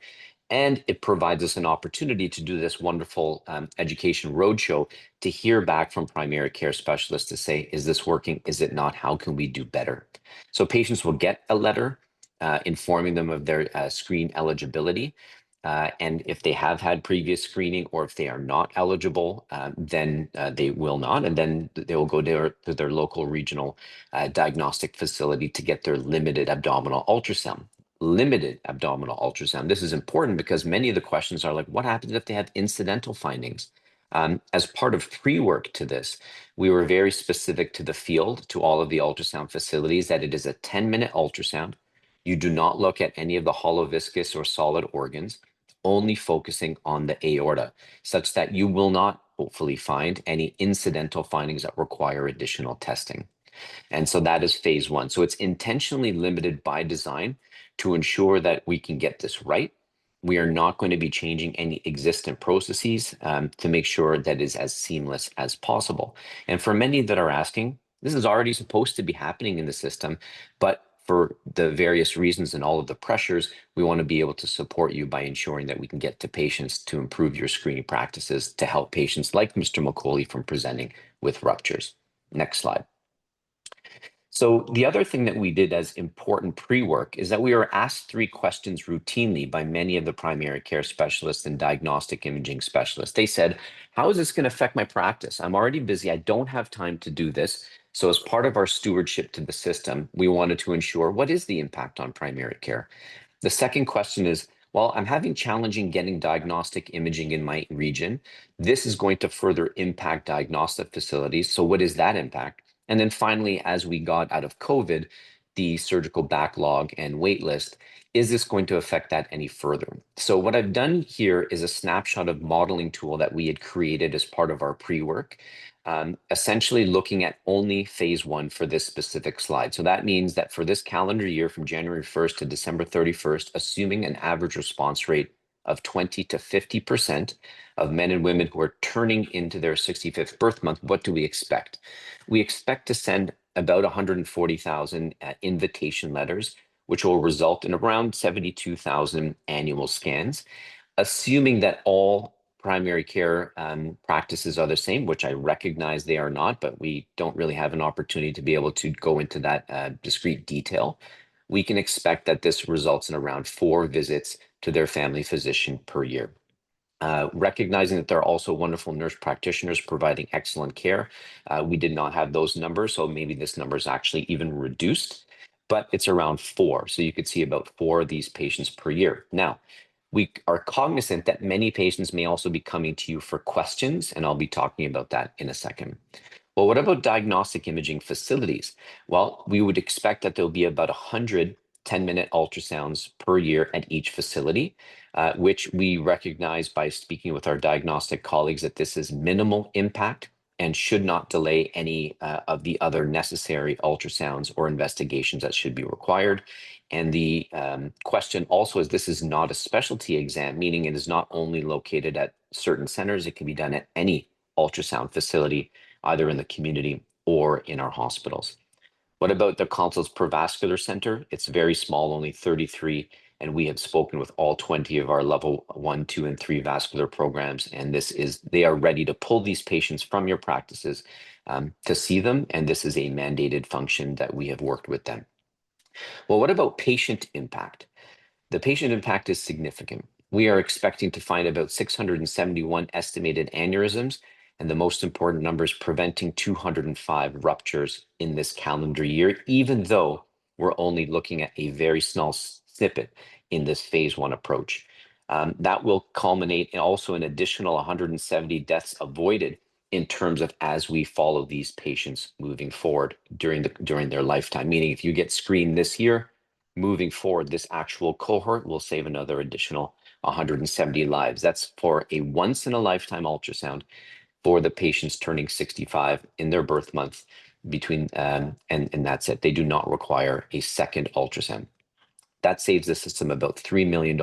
And it provides us an opportunity to do this wonderful education roadshow to hear back from primary care specialists to say, is this working? Is it not? How can we do better? So patients will get a letter informing them of their screen eligibility. And if they have had previous screening or if they are not eligible, then they will not. And then they will go to their local regional diagnostic facility to get their limited abdominal ultrasound. Limited abdominal ultrasound. This is important because many of the questions are like, what happens if they have incidental findings? As part of pre-work to this, we were very specific to the field, to all of the ultrasound facilities, that it is a 10-minute ultrasound. You do not look at any of the hollow viscous or solid organs, only focusing on the aorta, such that you will not hopefully find any incidental findings that require additional testing. And so that is phase one. So it's intentionally limited by design to ensure that we can get this right. We are not going to be changing any existing processes to make sure that is as seamless as possible. And for many that are asking, this is already supposed to be happening in the system, but for the various reasons and all of the pressures, we want to be able to support you by ensuring that we can get to patients to improve your screening practices to help patients like Mr. McCauley from presenting with ruptures. Next slide. So the other thing that we did as important pre-work is that we were asked 3 questions routinely by many of the primary care specialists and diagnostic imaging specialists. They said, how is this going to affect my practice? I'm already busy. I don't have time to do this. So as part of our stewardship to the system, we wanted to ensure what is the impact on primary care? The second question is, well, I'm having challenging getting diagnostic imaging in my region. This is going to further impact diagnostic facilities. So what is that impact? And then finally, as we got out of COVID, the surgical backlog and wait list, is this going to affect that any further? So what I've done here is a snapshot of modeling tool that we had created as part of our pre-work, essentially looking at only phase 1 for this specific slide. So that means that for this calendar year from January 1st to December 31st, assuming an average response rate of 20 to 50% of men and women who are turning into their 65th birth month, what do we expect? We expect to send about 140,000 invitation letters, which will result in around 72,000 annual scans, assuming that all primary care practices are the same, which I recognize they are not, but we don't really have an opportunity to be able to go into that discrete detail. We can expect that this results in around 4 visits to their family physician per year. Recognizing that there are also wonderful nurse practitioners providing excellent care. We did not have those numbers, so maybe this number is actually even reduced, but it's around 4. So you could see about 4 of these patients per year. Now, we are cognizant that many patients may also be coming to you for questions, and I'll be talking about that in a second. Well, what about diagnostic imaging facilities? Well, we would expect that there'll be about 100 10-minute ultrasounds per year at each facility, which we recognize by speaking with our diagnostic colleagues that this is minimal impact and should not delay any of the other necessary ultrasounds or investigations that should be required. And the question also is, this is not a specialty exam, meaning it is not only located at certain centers, it can be done at any ultrasound facility, either in the community or in our hospitals. What about the consults per vascular center? It's very small, only 33, and we have spoken with all 20 of our level 1, 2, and 3 vascular programs, and they are ready to pull these patients from your practices to see them, and this is a mandated function that we have worked with them. Well, what about patient impact? The patient impact is significant. We are expecting to find about 671 estimated aneurysms, and the most important number is preventing 205 ruptures in this calendar year, even though we're only looking at a very small snippet in this phase 1 approach. That will culminate in also an additional 170 deaths avoided in terms of as we follow these patients moving forward during their lifetime. Meaning, if you get screened this year, moving forward, this actual cohort will save another additional 170 lives. That's for a once-in-a-lifetime ultrasound for the patients turning 65 in their birth month and that's it. They do not require a second ultrasound. That saves the system about $3 million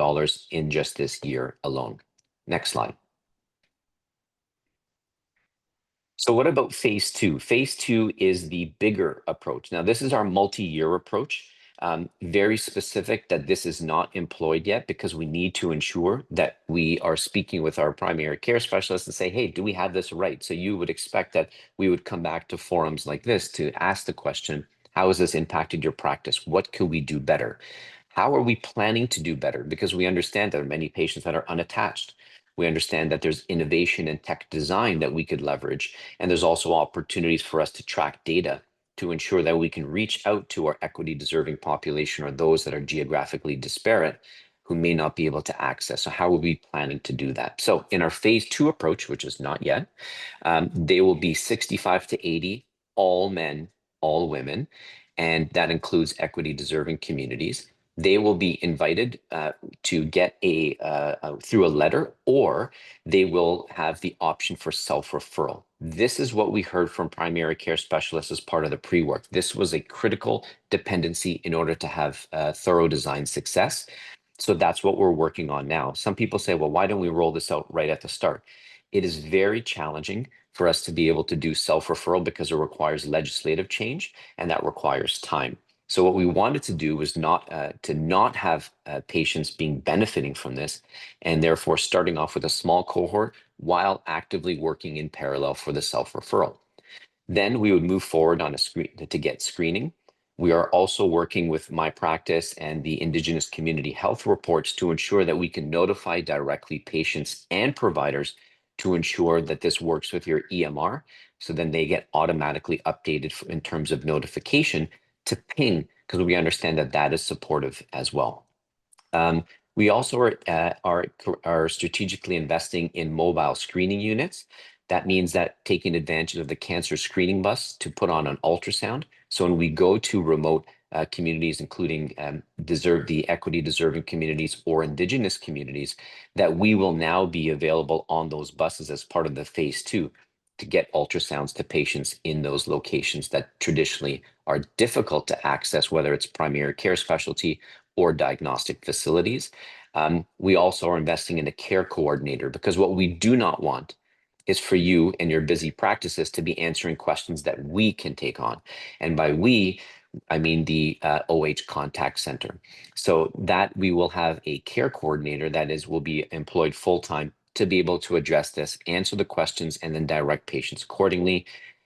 in just this year alone. Next slide. So what about phase 2? Phase 2 is the bigger approach. Now, this is our multi-year approach. Very specific that this is not employed yet because we need to ensure that we are speaking with our primary care specialists and say, hey, do we have this right? So you would expect that we would come back to forums like this to ask the question, how has this impacted your practice? What could we do better? How are we planning to do better? Because we understand there are many patients that are unattached. We understand that there's innovation and tech design that we could leverage. And there's also opportunities for us to track data to ensure that we can reach out to our equity deserving population or those that are geographically disparate who may not be able to access. So how are we planning to do that? So in our phase 2 approach, which is not yet, they will be 65 to 80, all men, all women, and that includes equity deserving communities. They will be invited to get through a letter, or they will have the option for self-referral. This is what we heard from primary care specialists as part of the pre-work. This was a critical dependency in order to have thorough design success. So that's what we're working on now. Some people say, well, why don't we roll this out right at the start? It is very challenging for us to be able to do self-referral because it requires legislative change and that requires time. So what we wanted to do was not have patients benefiting from this, and therefore starting off with a small cohort while actively working in parallel for the self-referral. Then we would move forward on to get screening. We are also working with my practice and the Indigenous community health reports to ensure that we can notify directly patients and providers to ensure that this works with your EMR. So then they get automatically updated in terms of notification to ping, because we understand that that is supportive as well. We also are strategically investing in mobile screening units. That means that taking advantage of the cancer screening bus to put on an ultrasound. So when we go to remote communities, including the equity deserving communities or Indigenous communities, that we will now be available on those buses as part of the phase 2 to get ultrasounds to patients in those locations that traditionally are difficult to access, whether it's primary care specialty or diagnostic facilities. We also are investing in a care coordinator, because what we do not want is for you and your busy practices to be answering questions that we can take on. And by we, I mean the OH contact center. So that we will have a care coordinator that will be employed full-time to be able to address this, answer the questions, and then direct patients accordingly.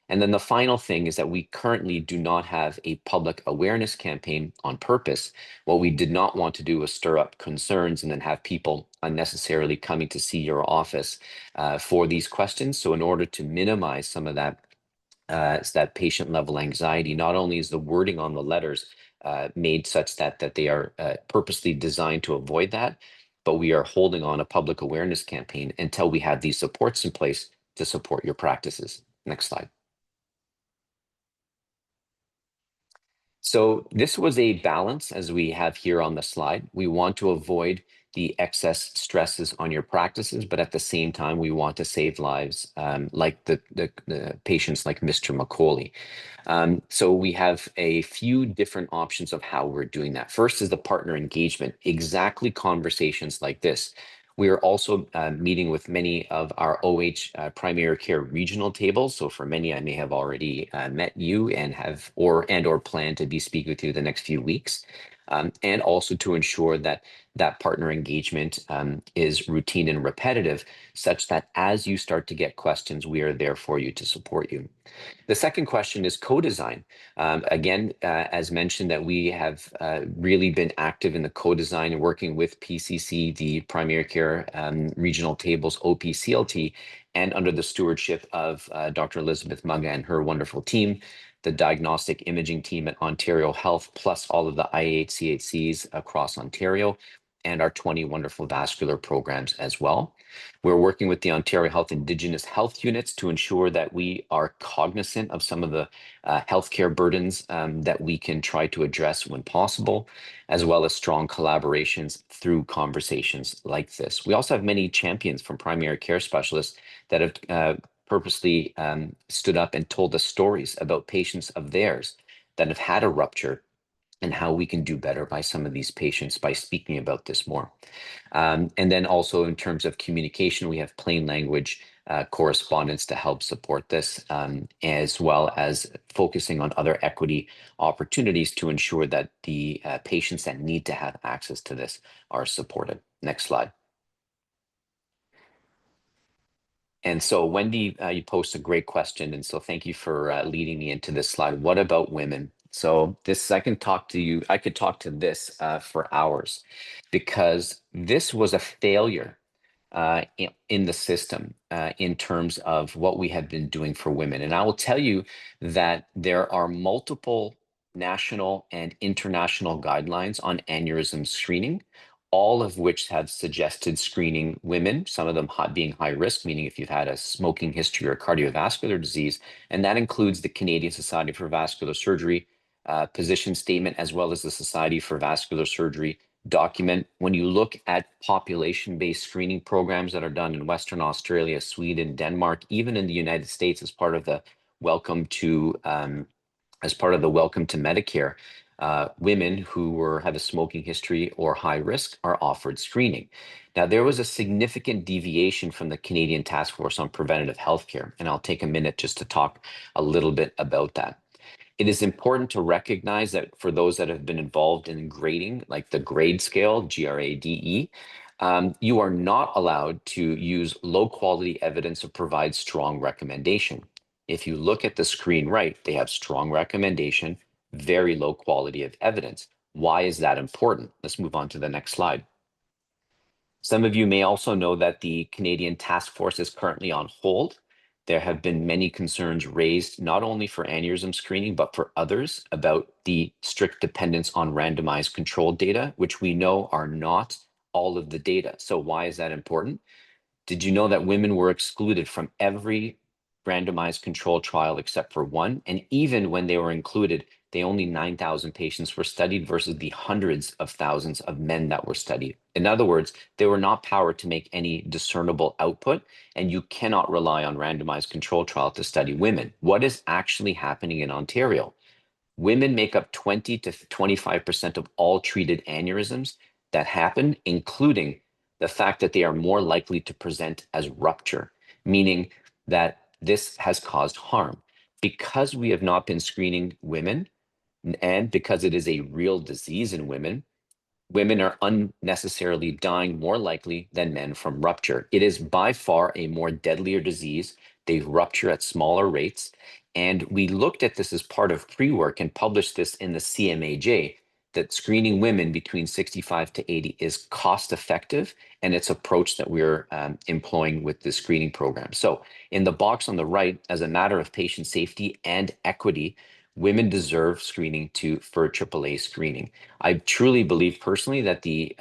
And then the final thing is that we currently do not have a public awareness campaign on purpose. What we did not want to do was stir up concerns and then have people unnecessarily coming to see your office for these questions. So in order to minimize some of that, that patient level anxiety, not only is the wording on the letters made such that they are purposely designed to avoid that, but we are holding on a public awareness campaign until we have these supports in place to support your practices. Next slide. So this was a balance, as we have here on the slide. We want to avoid the excess stresses on your practices, but at the same time, we want to save lives, like the patients like Mr. McCauley. So we have a few different options of how we're doing that. First is the partner engagement, exactly conversations like this. We are also meeting with many of our OH primary care regional tables. So for many, I may have already met you and or plan to be speaking with you the next few weeks. And also to ensure that that partner engagement is routine and repetitive, such that as you start to get questions, we are there for you to support you. The second question is co-design. Again, as mentioned, that we have really been active in the co-design and working with PCC, the primary care regional tables, OPCLT, and under the stewardship of Dr. Elizabeth Mugga and her wonderful team, the diagnostic imaging team at Ontario Health, plus all of the IHCHCs across Ontario, and our 20 wonderful vascular programs as well. We're working with the Ontario Health Indigenous Health Units to ensure that we are cognizant of some of the healthcare burdens that we can try to address when possible, as well as strong collaborations through conversations like this. We also have many champions from primary care specialists that have purposely stood up and told us stories about patients of theirs that have had a rupture and how we can do better by some of these patients by speaking about this more. And then also in terms of communication, we have plain language correspondence to help support this, as well as focusing on other equity opportunities to ensure that the patients that need to have access to this are supported. Next slide. And so Wendy, you posed a great question. And so thank you for leading me into this slide. What about women? So this, I could talk to this for hours, because this was a failure in the system in terms of what we have been doing for women. And I will tell you that there are multiple national and international guidelines on aneurysm screening, all of which have suggested screening women, some of them being high risk, meaning if you've had a smoking history or cardiovascular disease, and that includes the Canadian Society for Vascular Surgery position statement, as well as the Society for Vascular Surgery document. When you look at population-based screening programs that are done in Western Australia, Sweden, Denmark, even in the United States as part of the Welcome to Medicare, women who have a smoking history or high risk are offered screening. Now, there was a significant deviation from the Canadian Task Force on Preventative Healthcare, and I'll take a minute just to talk a little bit about that. It is important to recognize that for those that have been involved in grading, like the grade scale, GRADE, you are not allowed to use low quality evidence or provide strong recommendation. If you look at the screen right, they have strong recommendation, very low quality of evidence. Why is that important? Let's move on to the next slide. Some of you may also know that the Canadian task force is currently on hold. There have been many concerns raised, not only for aneurysm screening, but for others about the strict dependence on randomized controlled data, which we know are not all of the data. So why is that important? Did you know that women were excluded from every randomized controlled trial except for one? And even when they were included, only 9,000 patients were studied versus the hundreds of thousands of men that were studied. In other words, they were not powered to make any discernible output, and you cannot rely on randomized controlled trial to study women. What is actually happening in Ontario? Women make up 20 to 25% of all treated aneurysms that happen, including the fact that they are more likely to present as rupture, meaning that this has caused harm. Because we have not been screening women, and because it is a real disease in women, women are unnecessarily dying more likely than men from rupture. It is by far a more deadlier disease. They rupture at smaller rates. And we looked at this as part of pre-work and published this in the CMAJ, that screening women between 65 to 80 is cost effective, and it's approach that we're employing with the screening program. So in the box on the right, as a matter of patient safety and equity, women deserve screening for AAA screening. I truly believe personally that the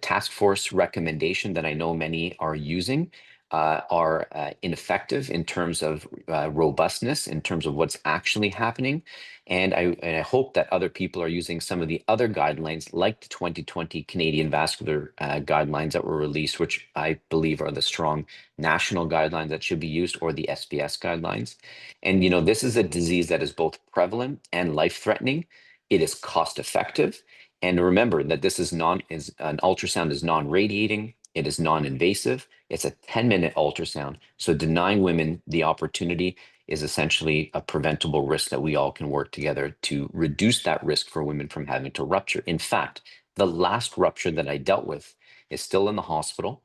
task force recommendation that I know many are using are ineffective in terms of robustness, in terms of what's actually happening. And I hope that other people are using some of the other guidelines, like the 2020 Canadian Vascular guidelines that were released, which I believe are the strong national guidelines that should be used, or the SBS guidelines. And, this is a disease that is both prevalent and life-threatening. It is cost-effective. And remember that this is an ultrasound is non-radiating, it is non-invasive, it's a 10-minute ultrasound. So denying women the opportunity is essentially a preventable risk that we all can work together to reduce that risk for women from having to rupture. In fact, the last rupture that I dealt with is still in the hospital.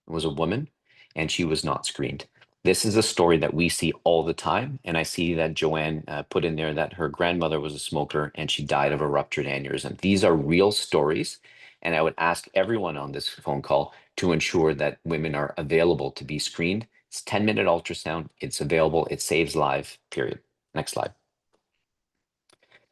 It was a woman, and she was not screened. This is a story that we see all the time. And I see that Joanne put in there that her grandmother was a smoker and she died of a ruptured aneurysm. These are real stories. And I would ask everyone on this phone call to ensure that women are available to be screened. It's 10-minute ultrasound. It's available. It saves lives, period. Next slide.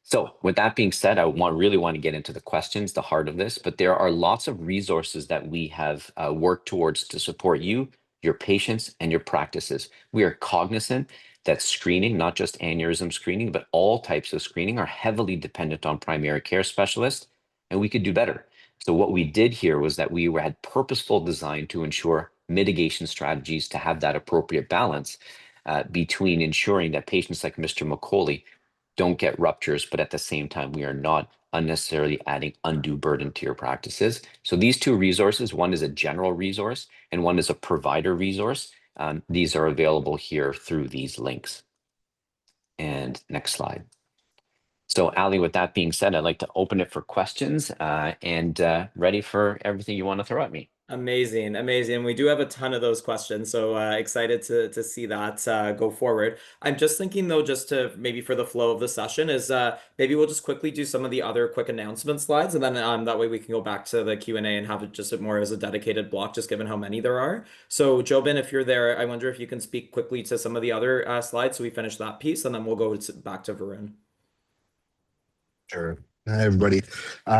So with that being said, I really want to get into the questions, the heart of this, but there are lots of resources that we have worked towards to support you, your patients, and your practices. We are cognizant that screening, not just aneurysm screening, but all types of screening, are heavily dependent on primary care specialists, and we could do better. So what we did here was that we had purposeful design to ensure mitigation strategies to have that appropriate balance between ensuring that patients like Mr. McCauley don't get ruptures, but at the same time, we are not unnecessarily adding undue burden to your practices. So these two resources, one is a general resource and one is a provider resource. These are available here through these links. And next slide. So Ali, with that being said, I'd like to open it for questions and ready for everything you want to throw at me. Amazing, amazing. We do have a ton of those questions, so excited to see that go forward. I'm just thinking though, just to maybe for the flow of the session is maybe we'll just quickly do some of the other quick announcement slides, and then that way we can go back to the Q&A and have it just more as a dedicated block, just given how many there are. So Jobin, if you're there, I wonder if you can speak quickly to some of the other slides so we finish that piece, and then we'll go back to Varun. Sure. Hi, everybody.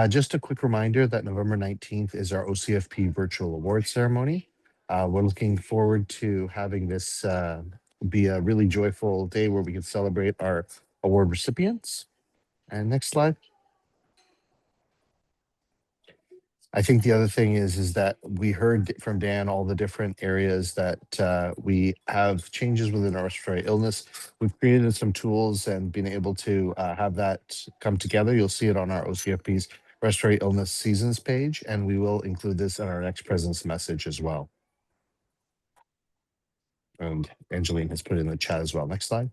Just a quick reminder that November 19th is our OCFP virtual award ceremony. We're looking forward to having this be a really joyful day where we can celebrate our award recipients. And next slide. I think the other thing is that we heard from Dan all the different areas that we have changes within our respiratory illness. We've created some tools and been able to have that come together. You'll see it on our OCFP's respiratory illness seasons page, and we will include this in our next presence message as well. And Angeline has put it in the chat as well. Next slide.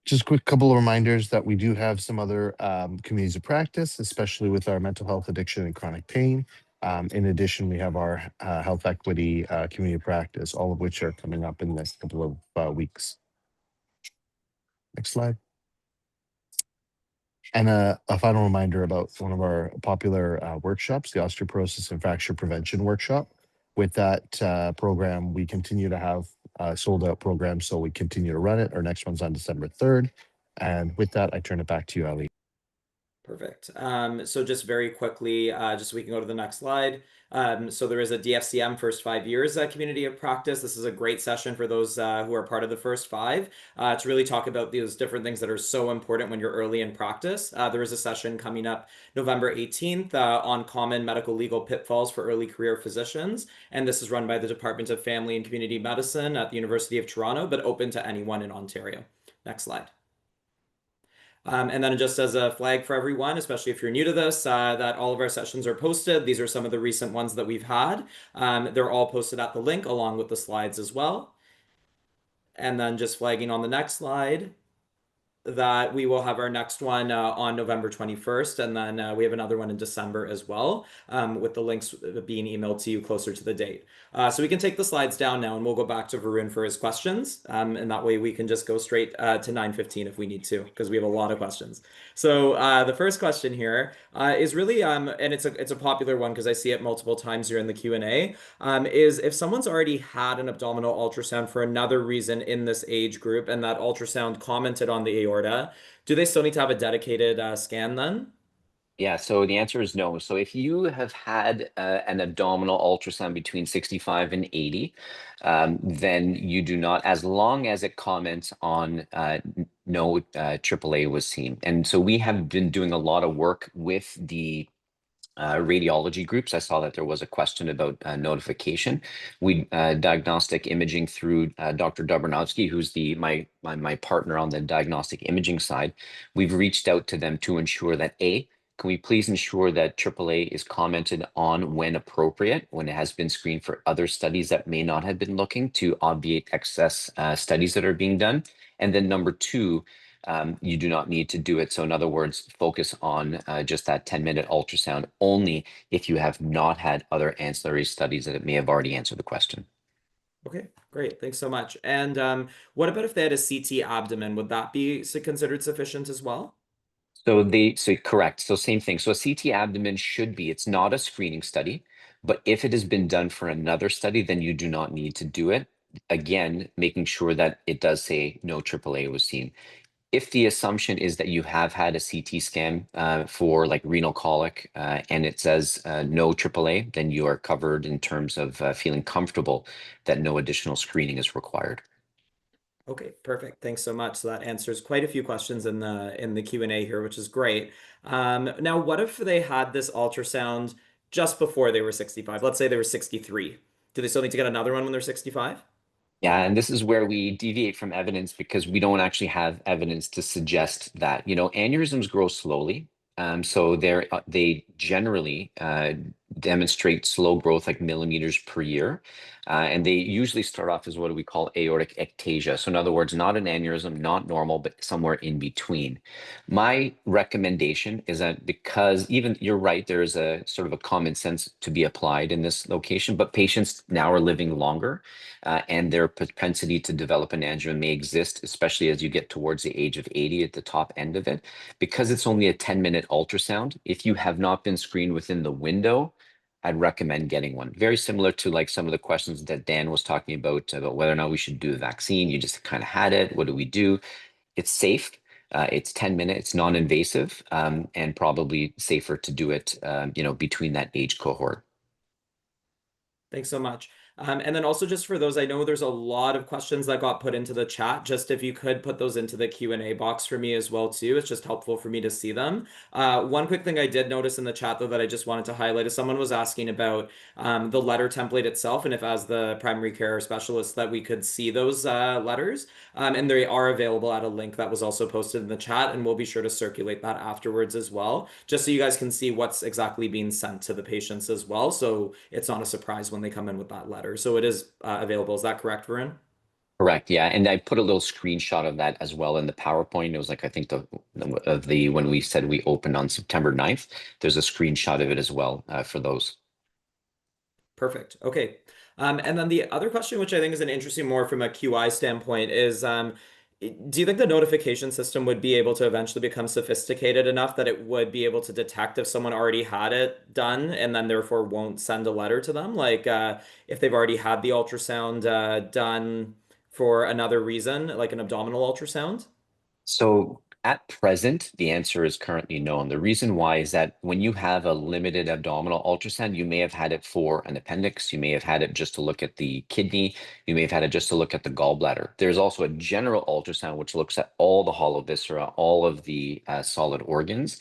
Just a quick couple of reminders that we do have some other communities of practice, especially with our mental health, addiction, and chronic pain. In addition, we have our health equity community practice, all of which are coming up in the next couple of weeks. Next slide. And a final reminder about one of our popular workshops, the Osteoporosis and Fracture Prevention Workshop. With that program, we continue to have sold out programs, so we continue to run it. Our next one's on December 3rd. And with that, I turn it back to you, Ali. Perfect. So just very quickly, just so we can go to the next slide. So there is a DFCM first 5 years community of practice. This is a great session for those who are part of the first 5 to really talk about these different things that are so important when you're early in practice. There is a session coming up November 18th on common medical legal pitfalls for early career physicians. And this is run by the Department of Family and Community Medicine at the University of Toronto, but open to anyone in Ontario. Next slide. And then just as a flag for everyone, especially if you're new to this, that all of our sessions are posted. These are some of the recent ones that we've had. They're all posted at the link along with the slides as well. And then just flagging on the next slide that we will have our next one on November 21st. And then we have another one in December as well, with the links being emailed to you closer to the date. So we can take the slides down now and we'll go back to Varun for his questions. And that way we can just go straight to 9:15 if we need to, because we have a lot of questions. So the first question here is really, and it's a popular one because I see it multiple times here in the Q&A, is if someone's already had an abdominal ultrasound for another reason in this age group and that ultrasound commented on the aorta, do they still need to have a dedicated scan then? Yeah, so the answer is no. So if you have had an abdominal ultrasound between 65 and 80, then you do not, as long as it comments on no AAA was seen. And so we have been doing a lot of work with the radiology groups. I saw that there was a question about notification. We diagnostic imaging through Dr. Dobrowski, who's my partner on the diagnostic imaging side. We've reached out to them to ensure that can we please ensure that AAA is commented on when appropriate, when it has been screened for other studies that may not have been looking, to obviate excess studies that are being done. And then number 2, you do not need to do it. So in other words, focus on just that 10-minute ultrasound only if you have not had other ancillary studies that it may have already answered the question. Okay, great. Thanks so much. And what about if they had a CT abdomen? Would that be considered sufficient as well? So correct. So same thing. So a CT abdomen should be, it's not a screening study, but if it has been done for another study, then you do not need to do it. Again, making sure that it does say no AAA was seen. If the assumption is that you have had a CT scan for like renal colic and it says no AAA, then you are covered in terms of feeling comfortable that no additional screening is required. Okay, perfect. Thanks so much. So that answers quite a few questions in the Q&A here, which is great. Now, what if they had this ultrasound just before they were 65? Let's say they were 63. Do they still need to get another one when they're 65? Yeah, and this is where we deviate from evidence because we don't actually have evidence to suggest that. Aneurysms grow slowly. So they generally demonstrate slow growth, like millimeters per year. And they usually start off as what we call aortic ectasia. So in other words, not an aneurysm, not normal, but somewhere in between. My recommendation is that, because even you're right, there is a sort of a common sense to be applied in this location, but patients now are living longer and their propensity to develop an angina may exist, especially as you get towards the age of 80 at the top end of it. Because it's only a 10-minute ultrasound, if you have not been screened within the window, I'd recommend getting one. Very similar to like some of the questions that Dan was talking about whether or not we should do the vaccine. You just kind of had it. What do we do? It's safe. It's 10 minutes, it's non-invasive, and probably safer to do it, between that age cohort. Thanks so much. And then also just for those, I know there's a lot of questions that got put into the chat. Just if you could put those into the Q&A box for me as well too. It's just helpful for me to see them. One quick thing I did notice in the chat though that I just wanted to highlight is someone was asking about the letter template itself, and if as the primary care specialist that we could see those letters. And they are available at a link that was also posted in the chat, and we'll be sure to circulate that afterwards as well, just so you guys can see what's exactly being sent to the patients as well. So it's not a surprise when they come in with that letter. So it is available. Is that correct, Varun? Correct. Yeah, and I put a little screenshot of that as well in the PowerPoint. It was like, I think when we said we opened on September 9th, there's a screenshot of it as well for those. Perfect. Okay. And then the other question, which I think is an interesting more from a QI standpoint, is Do you think the notification system would be able to eventually become sophisticated enough that it would be able to detect if someone already had it done and then therefore won't send a letter to them? Like if they've already had the ultrasound done for another reason, like an abdominal ultrasound? So at present, the answer is currently no. And the reason why is that when you have a limited abdominal ultrasound, you may have had it for an appendix, you may have had it just to look at the kidney, you may have had it just to look at the gallbladder. There's also a general ultrasound, which looks at all the hollow viscera, all of the solid organs.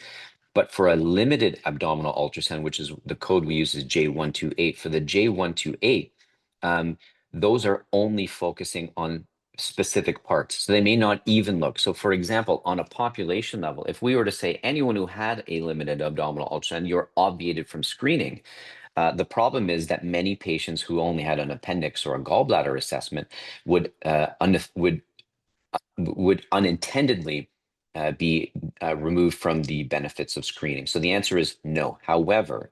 But for a limited abdominal ultrasound, which is the code we use is J128, for the J128, those are only focusing on specific parts. So they may not even look. So for example, on a population level, if we were to say anyone who had a limited abdominal ultrasound, you're obviated from screening. The problem is that many patients who only had an appendix or a gallbladder assessment would unintendedly be removed from the benefits of screening. So the answer is no. However,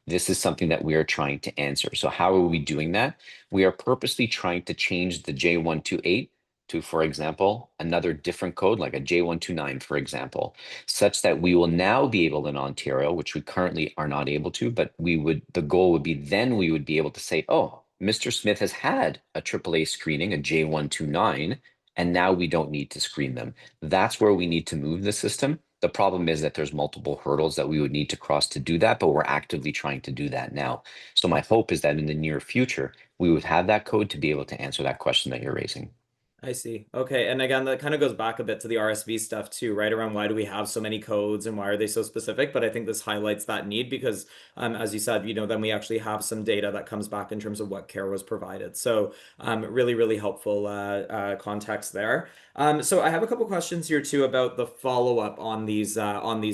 this is something that we are trying to answer. So how are we doing that? We are purposely trying to change the J128 to, for example, another different code, like a J129, for example, such that we will now be able in Ontario, which we currently are not able to, but the goal would be then we would be able to say, oh, Mr. Smith has had a AAA screening, a J129, and now we don't need to screen them. That's where we need to move the system. The problem is that there's multiple hurdles that we would need to cross to do that, but we're actively trying to do that now. So my hope is that in the near future, we would have that code to be able to answer that question that you're raising. I see. Okay. And again, that kind of goes back a bit to the RSV stuff too, right? Around why do we have so many codes and why are they so specific? But I think this highlights that need because, as you said, then we actually have some data that comes back in terms of what care was provided. So, really, really helpful context there. So I have a couple questions here too about the follow-up on these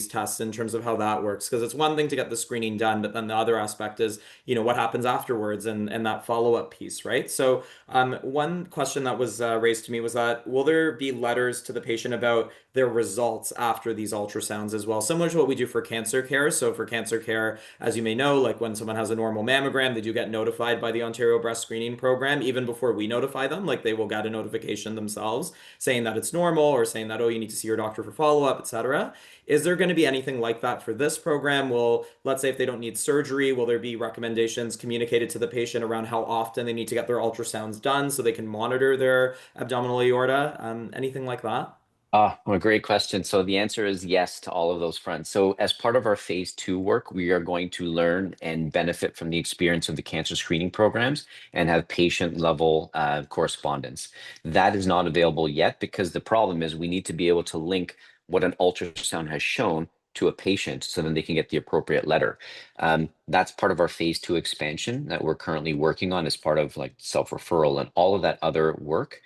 tests in terms of how that works. Because it's one thing to get the screening done, but then the other aspect is, what happens afterwards and that follow-up piece, right? So one question that was raised to me was that will there be letters to the patient about their results after these ultrasounds as well, similar to what we do for cancer care? So for cancer care, as you may know, like when someone has a normal mammogram, they do get notified by the Ontario Breast Screening Program even before we notify them. Like they will get a notification themselves saying that it's normal or saying that, oh, you need to see your doctor for follow-up, etc. Is there going to be anything like that for this program? Will, let's say if they don't need surgery, will there be recommendations communicated to the patient around how often they need to get their ultrasounds done so they can monitor their abdominal aorta? Anything like that? Well, great question. So the answer is yes to all of those fronts. So as part of our phase 2 work, we are going to learn and benefit from the experience of the cancer screening programs and have patient level correspondence. That is not available yet because the problem is we need to be able to link what an ultrasound has shown to a patient so then they can get the appropriate letter. That's part of our phase 2 expansion that we're currently working on as part of like self-referral and all of that other work.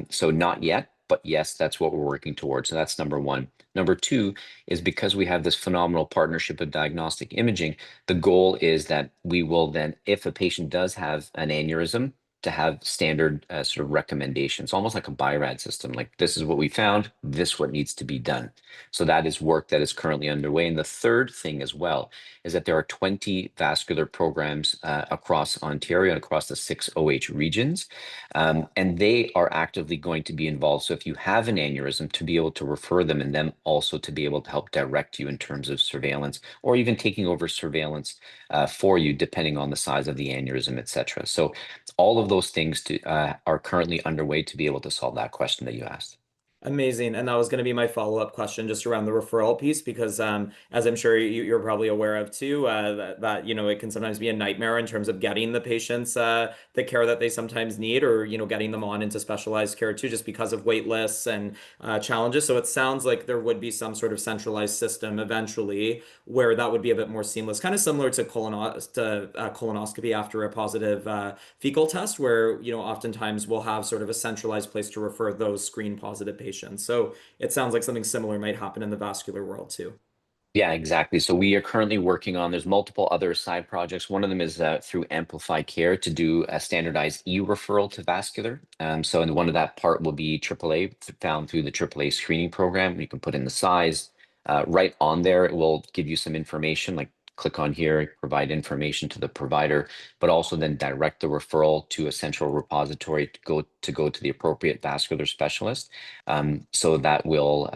So not yet. But yes, that's what we're working towards. So that's number one. Number two is because we have this phenomenal partnership with diagnostic imaging, the goal is that we will then, if a patient does have an aneurysm, to have standard sort of recommendations, almost like a BI-RAD system. Like this is what we found, this what needs to be done. So that is work that is currently underway. And the third thing as well is that there are 20 vascular programs across Ontario and across the 6 OH regions. And they are actively going to be involved. So if you have an aneurysm, to be able to refer them and them also to be able to help direct you in terms of surveillance or even taking over surveillance for you, depending on the size of the aneurysm, et cetera. So all of those things are currently underway to be able to solve that question that you asked. Amazing. And that was going to be my follow-up question just around the referral piece, because as I'm sure you're probably aware of too, that it can sometimes be a nightmare in terms of getting the patients the care that they sometimes need, or getting them on into specialized care too, just because of wait lists and challenges. So it sounds like there would be some sort of centralized system eventually where that would be a bit more seamless, kind of similar to colonoscopy after a positive fecal test, where oftentimes we'll have sort of a centralized place to refer those screen positive patients. So it sounds like something similar might happen in the vascular world too. Yeah, exactly. So we are currently working on, there's multiple other side projects. One of them is through Amplify Care to do a standardized e-referral to vascular. So one of that part will be AAA, found through the AAA screening program. You can put in the size right on there. It will give you some information like click on here, provide information to the provider, but also then direct the referral to a central repository to go to the appropriate vascular specialist. So that will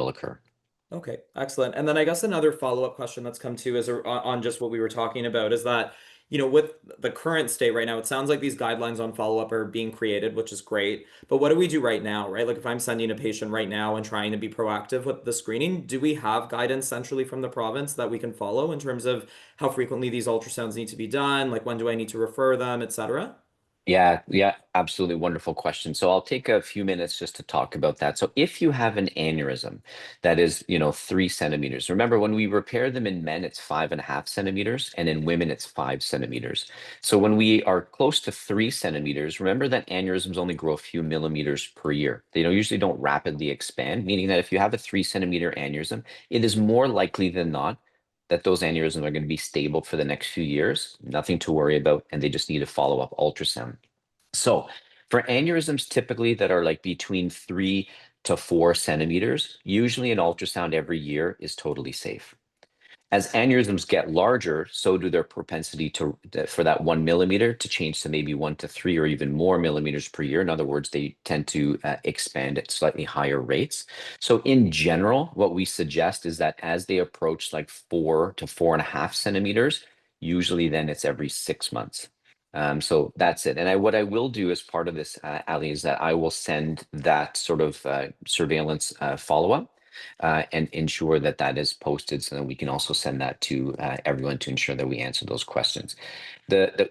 occur. Okay, excellent. And then I guess another follow-up question that's come to is on just what we were talking about is that, with the current state right now, it sounds like these guidelines on follow-up are being created, which is great. But what do we do right now, right? Like if I'm sending a patient right now and trying to be proactive with the screening, do we have guidance centrally from the province that we can follow in terms of how frequently these ultrasounds need to be done? Like when do I need to refer them, et cetera? Yeah, absolutely wonderful question. So I'll take a few minutes just to talk about that. So if you have an aneurysm that is, 3 centimeters, remember when we repair them in men, it's 5.5 centimeters, and in women, it's 5 centimeters. So when we are close to 3 centimeters, remember that aneurysms only grow a few millimeters per year. They usually don't rapidly expand, meaning that if you have a 3 centimeter aneurysm, it is more likely than not that those aneurysms are going to be stable for the next few years, nothing to worry about, and they just need a follow-up ultrasound. So for aneurysms typically that are like between 3 to 4 centimeters, usually an ultrasound every year is totally safe. As aneurysms get larger, so do their propensity for that 1 millimeter to change to maybe 1 to 3 or even more millimeters per year. In other words, they tend to expand at slightly higher rates. So in general, what we suggest is that as they approach like 4 to 4.5 centimeters, usually then it's every 6 months. So that's it. And what I will do as part of this, Ali, is that I will send that sort of surveillance follow-up and ensure that that is posted so that we can also send that to everyone to ensure that we answer those questions.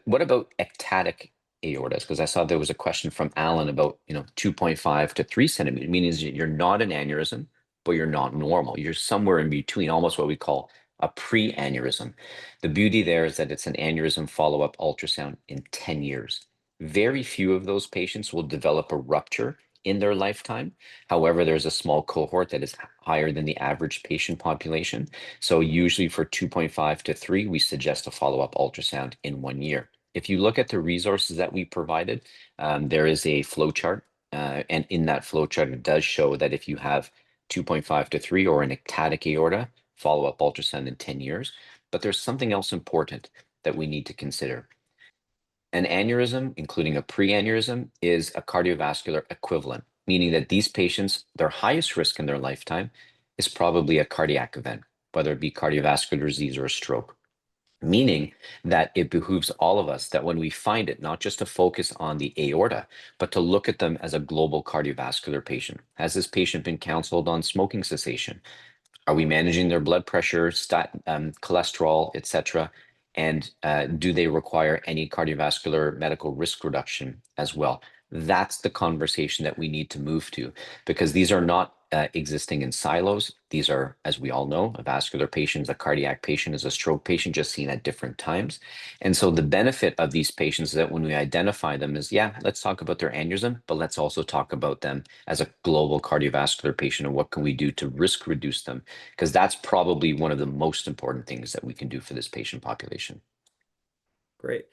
What about ectatic aortas? Because I saw there was a question from Alan about 2.5 to 3 centimeters, meaning you're not an aneurysm, but you're not normal. You're somewhere in between, almost what we call a pre-aneurysm. The beauty there is that it's an aneurysm follow-up ultrasound in 10 years. Very few of those patients will develop a rupture in their lifetime. However, there's a small cohort that is higher than the average patient population. So usually for 2.5 to 3, we suggest a follow-up ultrasound in 1 year. If you look at the resources that we provided, there is a flow chart. And in that flow chart, it does show that if you have 2.5 to 3 or an ectatic aorta, follow-up ultrasound in 10 years. But there's something else important that we need to consider. An aneurysm, including a pre-aneurysm, is a cardiovascular equivalent, meaning that these patients, their highest risk in their lifetime is probably a cardiac event, whether it be cardiovascular disease or a stroke. Meaning that it behooves all of us that when we find it, not just to focus on the aorta, but to look at them as a global cardiovascular patient. Has this patient been counseled on smoking cessation? Are we managing their blood pressure, cholesterol, etc.? And do they require any cardiovascular medical risk reduction as well? That's the conversation that we need to move to, because these are not existing in silos. These are, as we all know, a vascular patient, a cardiac patient, is a stroke patient, just seen at different times. And so the benefit of these patients is that when we identify them is, yeah, let's talk about their aneurysm, but let's also talk about them as a global cardiovascular patient and what can we do to risk reduce them, because that's probably one of the most important things that we can do for this patient population. Great.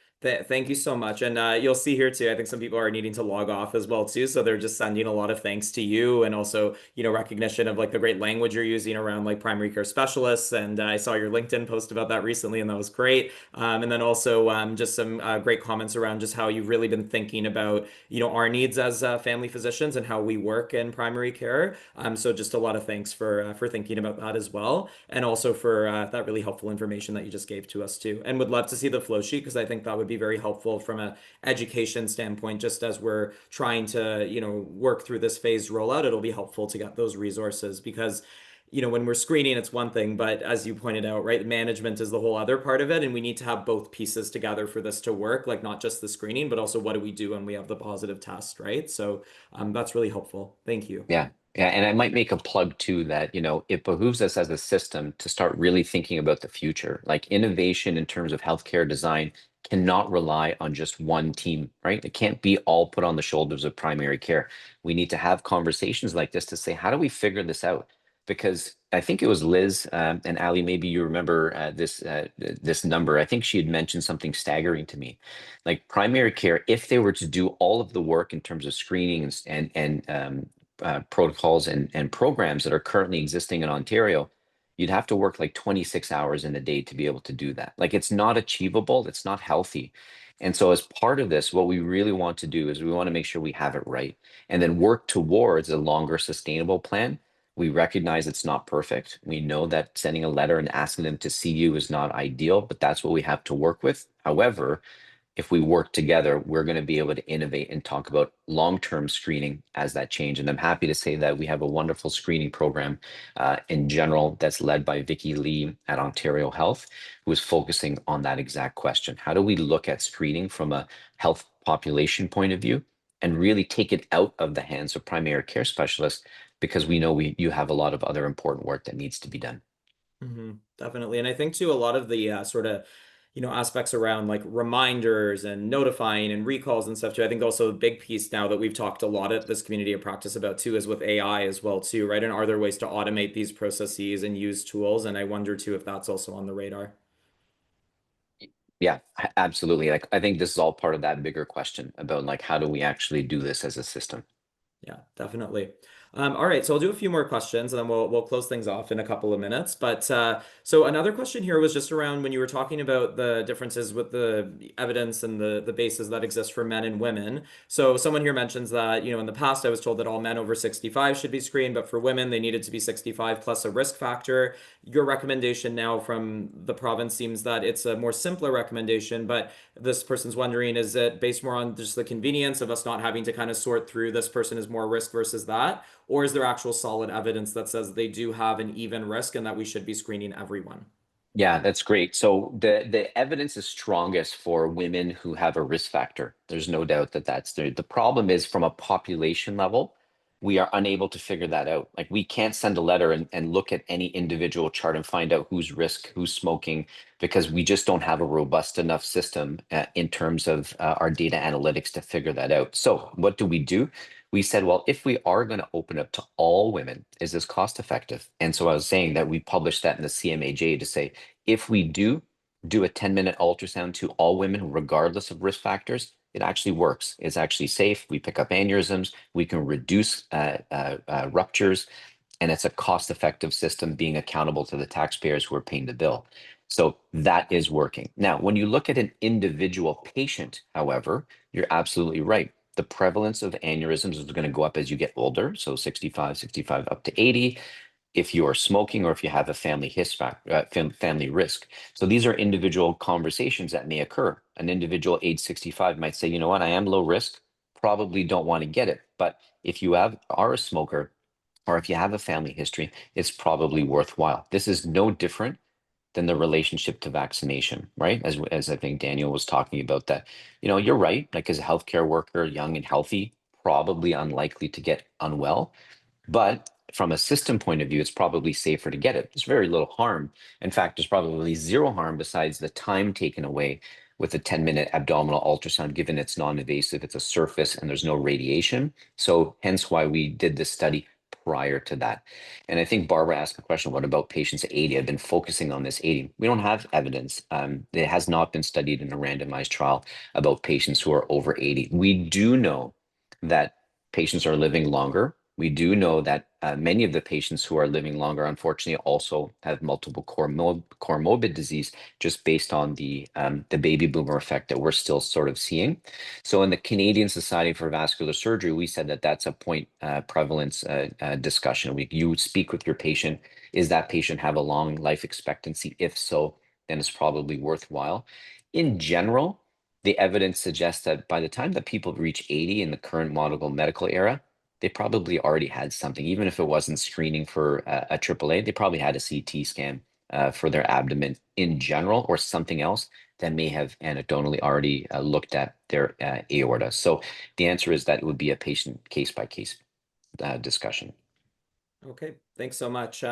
Thank you so much. And you'll see here too, I think some people are needing to log off as well too. So they're just sending a lot of thanks to you and also, recognition of like the great language you're using around like primary care specialists. And I saw your LinkedIn post about that recently and that was great. And then also just some great comments around just how you've really been thinking about, our needs as family physicians and how we work in primary care. So just a lot of thanks for thinking about that as well. And also for that really helpful information that you just gave to us too. And would love to see the flow sheet because I think that would be very helpful from an education standpoint, just as we're trying to, work through this phased rollout. It'll be helpful to get those resources because, when we're screening, it's one thing, but as you pointed out, right, management is the whole other part of it. And we need to have both pieces together for this to work, like not just the screening, but also what do we do when we have the positive test, right? So that's really helpful. Thank you. Yeah. Yeah, and I might make a plug too that, it behooves us as a system to start really thinking about the future. Like innovation in terms of healthcare design cannot rely on just one team, right? It can't be all put on the shoulders of primary care. We need to have conversations like this to say, how do we figure this out? Because I think it was Liz and Ali, maybe you remember this number. I think she had mentioned something staggering to me. Like primary care, if they were to do all of the work in terms of screening and protocols and programs that are currently existing in Ontario, you'd have to work like 26 hours in a day to be able to do that. Like it's not achievable, it's not healthy. And so as part of this, what we really want to do is we want to make sure we have it right and then work towards a longer sustainable plan. We recognize it's not perfect. We know that sending a letter and asking them to see you is not ideal, but that's what we have to work with. However, if we work together, we're going to be able to innovate and talk about long-term screening as that change. And I'm happy to say that we have a wonderful screening program in general that's led by Vicky Lee at Ontario Health, who is focusing on that exact question. How do we look at screening from a health population point of view and really take it out of the hands of primary care specialists, because we know you have a lot of other important work that needs to be done. Definitely. And I think too, a lot of the sort of, aspects around like reminders and notifying and recalls and stuff too. I think also a big piece now that we've talked a lot at this community of practice about too is with AI as well too, right? And are there ways to automate these processes and use tools? And I wonder too if that's also on the radar. Yeah, absolutely. Like I think this is all part of that bigger question about like how do we actually do this as a system? Yeah, definitely. All right, so I'll do a few more questions and then we'll close things off in a couple of minutes. But so another question here was just around when you were talking about the differences with the evidence and the bases that exist for men and women. So someone here mentions that, in the past I was told that all men over 65 should be screened, but for women they needed to be 65 plus a risk factor. Your recommendation now from the province seems that it's a more simpler recommendation, but this person's wondering, is it based more on just the convenience of us not having to kind of sort through this person is more risk versus that? Or is there actual solid evidence that says they do have an even risk and that we should be screening everyone? Yeah, that's great. So the evidence is strongest for women who have a risk factor. There's no doubt that that's the problem is from a population level, we are unable to figure that out. Like we can't send a letter and look at any individual chart and find out who's risk, who's smoking, because we just don't have a robust enough system in terms of our data analytics to figure that out. So what do? We said, well, if we are going to open up to all women, is this cost effective? And so I was saying that we published that in the CMAJ to say, if we do a 10-minute ultrasound to all women, regardless of risk factors, it actually works. It's actually safe. We pick up aneurysms. We can reduce ruptures. And it's a cost-effective system being accountable to the taxpayers who are paying the bill. So that is working. Now, when you look at an individual patient, however, you're absolutely right. The prevalence of aneurysms is going to go up as you get older. So 65 up to 80 if you are smoking or if you have a family family risk. So these are individual conversations that may occur. An individual age 65 might say, you know what, I am low risk, probably don't want to get it. But if you are a smoker or if you have a family history, it's probably worthwhile. This is no different than the relationship to vaccination, right? As I think Daniel was talking about that, you're right. Like as a healthcare worker, young and healthy, probably unlikely to get unwell. But from a system point of view, it's probably safer to get it. There's very little harm. In fact, there's probably zero harm besides the time taken away with a 10-minute abdominal ultrasound, given it's non-invasive, it's a surface, and there's no radiation. So hence why we did this study prior to that. And I think Barbara asked a question, what about patients at 80? I've been focusing on this 80. We don't have evidence. It has not been studied in a randomized trial about patients who are over 80. We do know that patients are living longer. We do know that many of the patients who are living longer, unfortunately, also have multiple comorbid disease, just based on the baby boomer effect that we're still sort of seeing. So in the Canadian Society for Vascular Surgery, we said that that's a point prevalence discussion. You speak with your patient. Is that patient have a long life expectancy? If so, then it's probably worthwhile. In general, the evidence suggests that by the time that people reach 80 in the current model medical era, they probably already had something, even if it wasn't screening for a AAA, they probably had a CT scan for their abdomen in general or something else that may have anecdotally already looked at their aorta. So the answer is that it would be a patient case-by-case discussion. Okay, thanks so much.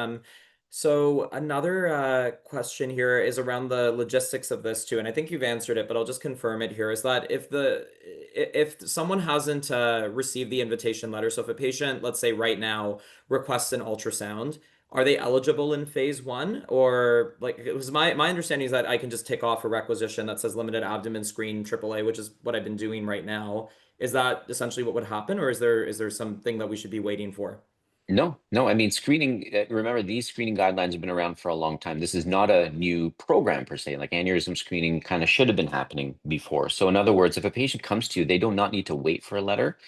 So another question here is around the logistics of this too, and I think you've answered it, but I'll just confirm it here, is that if someone hasn't received the invitation letter, so if a patient, let's say right now, requests an ultrasound, are they eligible in phase one? Or like, it was my understanding is that I can just tick off a requisition that says limited abdomen screen AAA, which is what I've been doing right now. Is that essentially what would happen, or is there something that we should be waiting for? No, no. I mean, screening, remember, these screening guidelines have been around for a long time. This is not a new program per se. Like aneurysm screening kind of should have been happening before. So in other words, if a patient comes to you, they do not need to wait for a letter.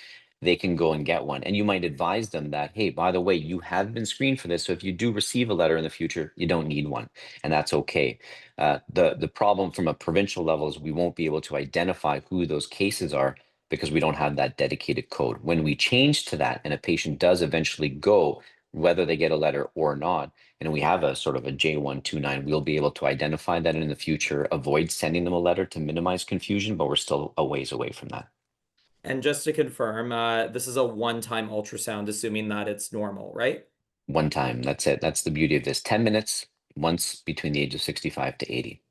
They can go and get one. And you might advise them that, hey, by the way, you have been screened for this. So if you do receive a letter in the future, you don't need one. And that's okay. The problem from a provincial level is we won't be able to identify who those cases are because we don't have that dedicated code. When we change to that and a patient does eventually go, whether they get a letter or not, and we have a sort of a J129, we'll be able to identify that in the future, avoid sending them a letter to minimize confusion, but we're still a ways away from that. And just to confirm, this is a one-time ultrasound, assuming that it's normal, right? One time, that's it. That's the beauty of this. 10 minutes, once between the age of 65 to 80.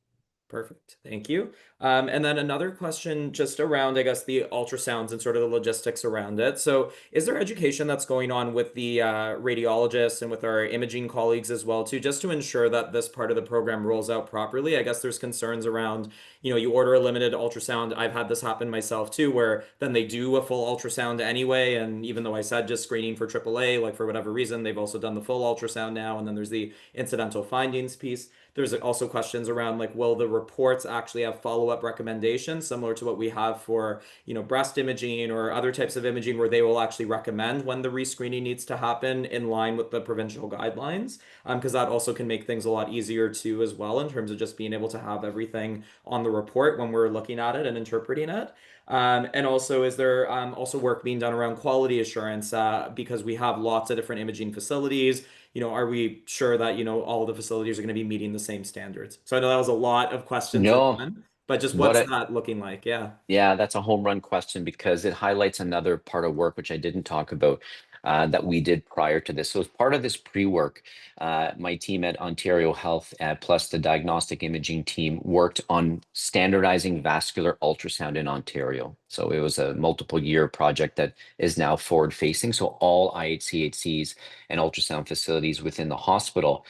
Perfect. Thank you. And then another question just around, I guess, the ultrasounds and sort of the logistics around it. So is there education that's going on with the radiologists and with our imaging colleagues as well, too, just to ensure that this part of the program rolls out properly? I guess there's concerns around, you order a limited ultrasound. I've had this happen myself, too, where then they do a full ultrasound anyway. And even though I said just screening for AAA, like for whatever reason, they've also done the full ultrasound now. And then there's the incidental findings piece. There's also questions around like, will the reports actually have follow-up recommendations similar to what we have for, breast imaging or other types of imaging where they will actually recommend when the rescreening needs to happen in line with the provincial guidelines? Because that also can make things a lot easier too as well in terms of just being able to have everything on the report when we're looking at it and interpreting it. And also, is there also work being done around quality assurance because we have lots of different imaging facilities? Are we sure that, all the facilities are going to be meeting the same standards? So I know that was a lot of questions in No, one, but just what what's I, that looking like? Yeah. Yeah, that's a home run question because it highlights another part of work which I didn't talk about that we did prior to this. So as part of this pre-work, my team at Ontario Health plus the diagnostic imaging team worked on standardizing vascular ultrasound in Ontario. So it was a multiple year project that is now forward facing. So all IHCHCs and ultrasound facilities within the hospital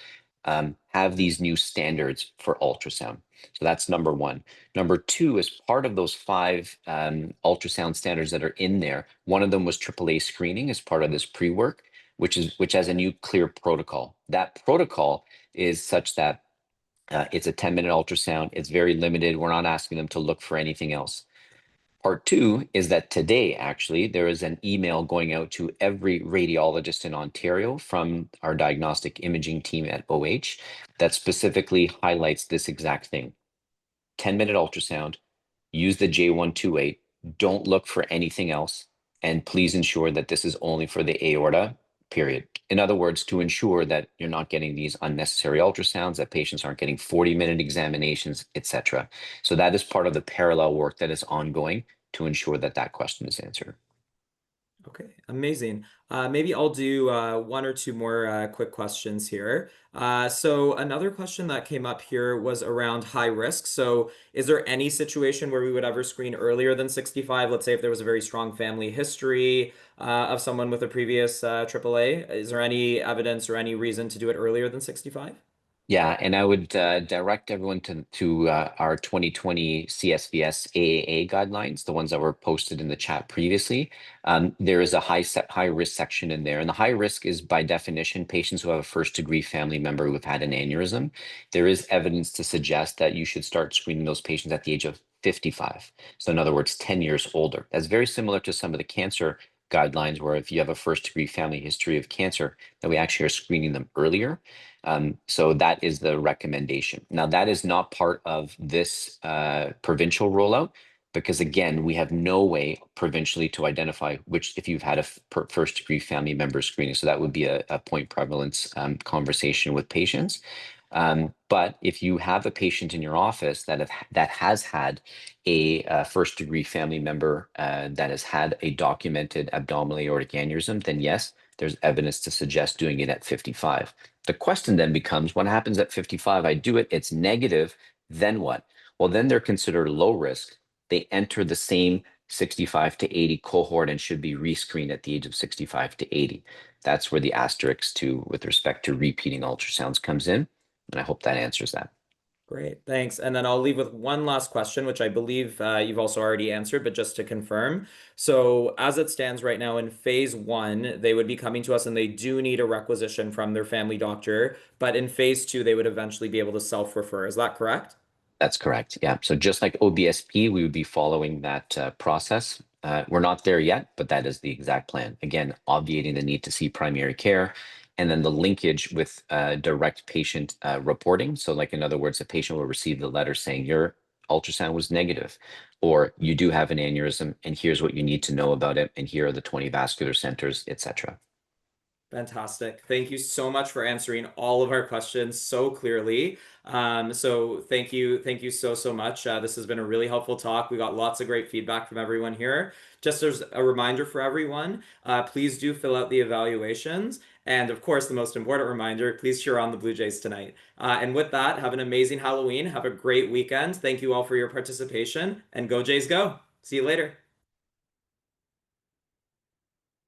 have these new standards for ultrasound. So that's number one. Number two, as part of those five ultrasound standards that are in there, one of them was AAA screening as part of this pre-work, which has a new clear protocol. That protocol is such that it's a 10-minute ultrasound. It's very limited. We're not asking them to look for anything else. Part two is that today, actually, there is an email going out to every radiologist in Ontario from our diagnostic imaging team at OH that specifically highlights this exact thing. 10-minute ultrasound, use the J128, don't look for anything else, and please ensure that this is only for the aorta, period. In other words, to ensure that you're not getting these unnecessary ultrasounds, that patients aren't getting 40-minute examinations, etc. So that is part of the parallel work that is ongoing to ensure that that question is answered. Okay, amazing. Maybe I'll do one or two more quick questions here. So another question that came up here was around high risk. So is there any situation where we would ever screen earlier than 65? Let's say if there was a very strong family history of someone with a previous AAA. Is there any evidence or any reason to do it earlier than 65? Yeah, and I would direct everyone to our 2020 CSVS AAA guidelines, the ones that were posted in the chat previously. There is a high risk section in there, and the high risk is by definition patients who have a first degree family member who have had an aneurysm. There is evidence to suggest that you should start screening those patients at the age of 55. So in other words, 10 years older. That's very similar to some of the cancer guidelines where if you have a first degree family history of cancer, that we actually are screening them earlier. So that is the recommendation. Now, that is not part of this provincial rollout because, again, we have no way provincially to identify which, if you've had a first degree family member screening. So that would be a point prevalence conversation with patients. But if you have a patient in your office that has had a first degree family member that has had a documented abdominal aortic aneurysm, then yes, there's evidence to suggest doing it at 55. The question then becomes, what happens at 55? I do it, it's negative, then what? Well, then they're considered low risk. They enter the same 65 to 80 cohort and should be rescreened at the age of 65 to 80. That's where the asterisk with respect to repeating ultrasounds comes in. And I hope that answers that. Great, thanks. And then I'll leave with one last question, which I believe you've also already answered, but just to confirm. So as it stands right now in phase 1, they would be coming to us and they do need a requisition from their family doctor, but in phase 2, they would eventually be able to self-refer. Is that correct? That's correct. Yeah. So just like OBSP, we would be following that process. We're not there yet, but that is the exact plan. Again, obviating the need to see primary care, and then the linkage with direct patient reporting. So like, in other words, the patient will receive the letter saying your ultrasound was negative, or you do have an aneurysm, and here's what you need to know about it, and here are the 20 vascular centers, etc. Fantastic. Thank you so much for answering all of our questions so clearly. So thank you so much. This has been a really helpful talk. We got lots of great feedback from everyone here. Just as a reminder for everyone, please do fill out the evaluations. And of course, the most important reminder, please cheer on the Blue Jays tonight. And with that, have an amazing Halloween. Have a great weekend. Thank you all for your participation, and go Jays go. See you later.